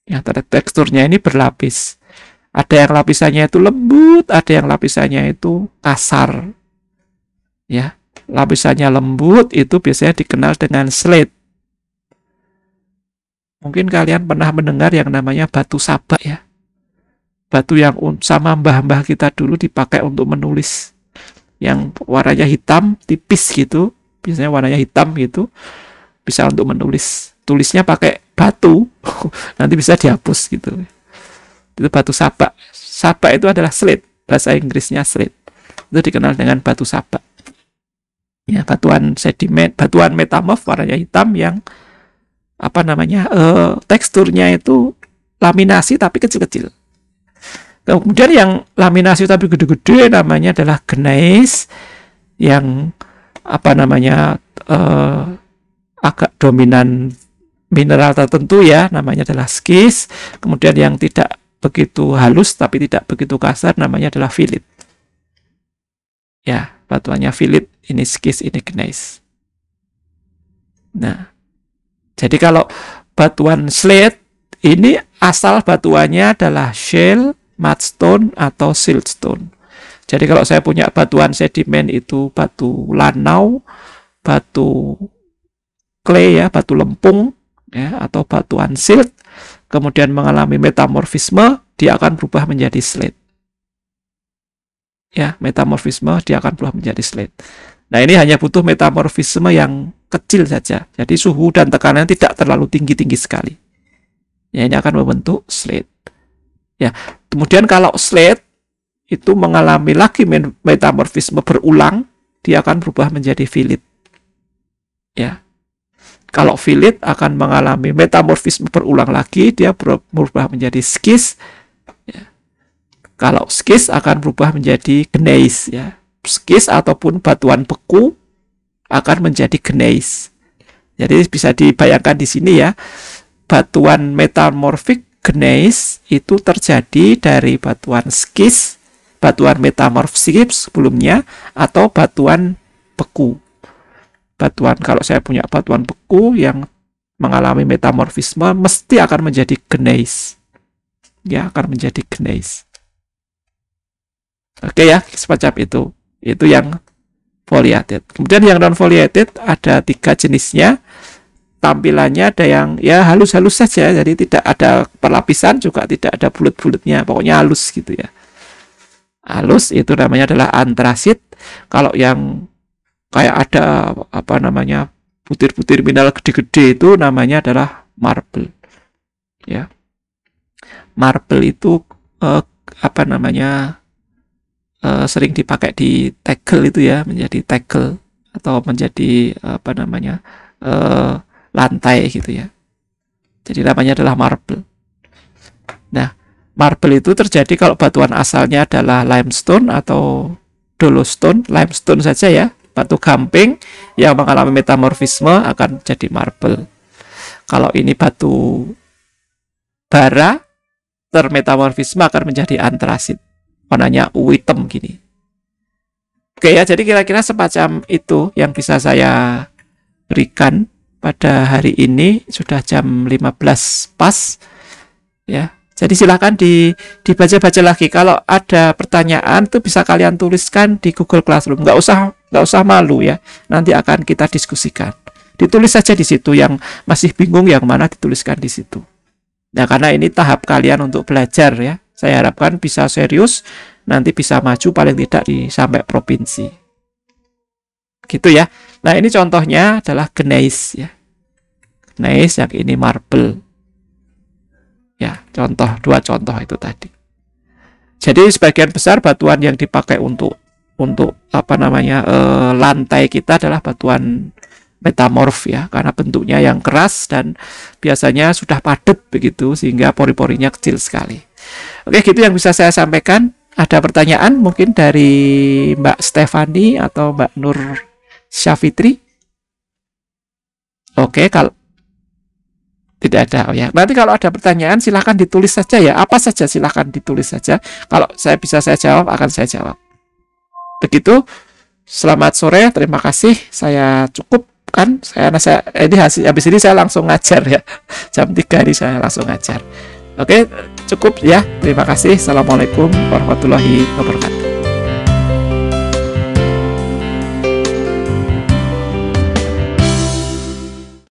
Ya, teksturnya ini berlapis. Ada yang lapisannya itu lembut, ada yang lapisannya itu kasar. Ya, lapisannya lembut itu biasanya dikenal dengan slate. Mungkin kalian pernah mendengar yang namanya batu sabak ya. Batu yang sama mbah-mbah kita dulu dipakai untuk menulis. Yang warnanya hitam tipis gitu, biasanya warnanya hitam gitu, bisa untuk menulis. Tulisnya pakai batu, nanti bisa dihapus gitu. Itu batu sabak. Sabak itu adalah slate, bahasa Inggrisnya slate. Itu dikenal dengan batu sabak. Ya, batuan sedimen, batuan metamorf warnanya hitam yang teksturnya itu laminasi tapi kecil-kecil. Kemudian yang laminasi tapi gede-gede namanya adalah gneiss, yang agak dominan mineral tertentu ya, namanya adalah schist. Kemudian yang tidak begitu halus tapi tidak begitu kasar namanya adalah fillit. Ya, batuannya fillit, ini schist, ini gneiss. Nah, jadi kalau batuan slate ini asal batuannya adalah shale, mudstone atau siltstone. Jadi kalau saya punya batuan sedimen itu batu lanau, batu clay ya, batu lempung ya, atau batuan silt, kemudian mengalami metamorfisme, dia akan berubah menjadi slate. Ya, metamorfisme dia akan berubah menjadi slate. Nah, ini hanya butuh metamorfisme yang kecil saja. Jadi suhu dan tekanan tidak terlalu tinggi-tinggi sekali. Ya, ini akan membentuk slate. Ya, kemudian kalau slate itu mengalami lagi metamorfisme berulang, dia akan berubah menjadi fillit. Ya. Kalau fillit akan mengalami metamorfisme berulang lagi, dia berubah menjadi schist. Ya. Kalau schist akan berubah menjadi gneiss ya. Schist ataupun batuan beku akan menjadi gneiss. Jadi bisa dibayangkan di sini ya. Batuan metamorfik gneiss itu terjadi dari batuan schist, batuan metamorfik sebelumnya, atau batuan beku. Batuan, kalau saya punya batuan beku yang mengalami metamorfisme, mesti akan menjadi gneiss. Ya, akan menjadi gneiss. Oke ya, semacam itu. Itu yang foliated. Kemudian yang non foliated ada 3 jenisnya. Tampilannya ada yang ya halus-halus saja, jadi tidak ada perlapisan, juga tidak ada bulat-bulatnya, pokoknya halus gitu ya. Halus itu namanya adalah antrasit. Kalau yang kayak ada butir-butir mineral gede-gede itu namanya adalah marble. Ya. Marble itu sering dipakai di tegel itu ya, menjadi tegel atau menjadi lantai gitu ya. Jadi namanya adalah marble. Nah, marble itu terjadi kalau batuan asalnya adalah limestone atau dolostone, limestone saja ya, batu gamping yang mengalami metamorfisme akan jadi marble. Kalau ini batu bara, termetamorfisme akan menjadi antrasit, warnanya hitam gini. Oke ya, jadi kira-kira semacam itu yang bisa saya berikan pada hari ini. Sudah jam 15 pas ya. Jadi silahkan dibaca-baca lagi. Kalau ada pertanyaan tuh bisa kalian tuliskan di Google Classroom. Nggak usah malu ya. Nanti akan kita diskusikan. Ditulis saja di situ, yang masih bingung yang mana dituliskan di situ. Nah, karena ini tahap kalian untuk belajar ya. Saya harapkan bisa serius, nanti bisa maju paling tidak sampai provinsi. Gitu ya. Nah, ini contohnya adalah gneiss ya. Gneiss, yang ini marble. Ya, dua contoh itu tadi. Jadi sebagian besar batuan yang dipakai untuk lantai kita adalah batuan metamorf ya, karena bentuknya yang keras dan biasanya sudah padat begitu sehingga pori-porinya kecil sekali. Oke, gitu yang bisa saya sampaikan. Ada pertanyaan mungkin dari Mbak Stefani atau Mbak Nur Syafitri? Oke, kalau tidak ada, ya. Nanti kalau ada pertanyaan silahkan ditulis saja ya. Apa saja silahkan ditulis saja. Kalau saya bisa saya jawab, akan saya jawab. Begitu. Selamat sore. Terima kasih. Saya cukupkan. Ini habis ini saya langsung ngajar ya. Jam 3 ini saya langsung ngajar. Oke, cukup ya. Terima kasih. Assalamualaikum warahmatullahi wabarakatuh.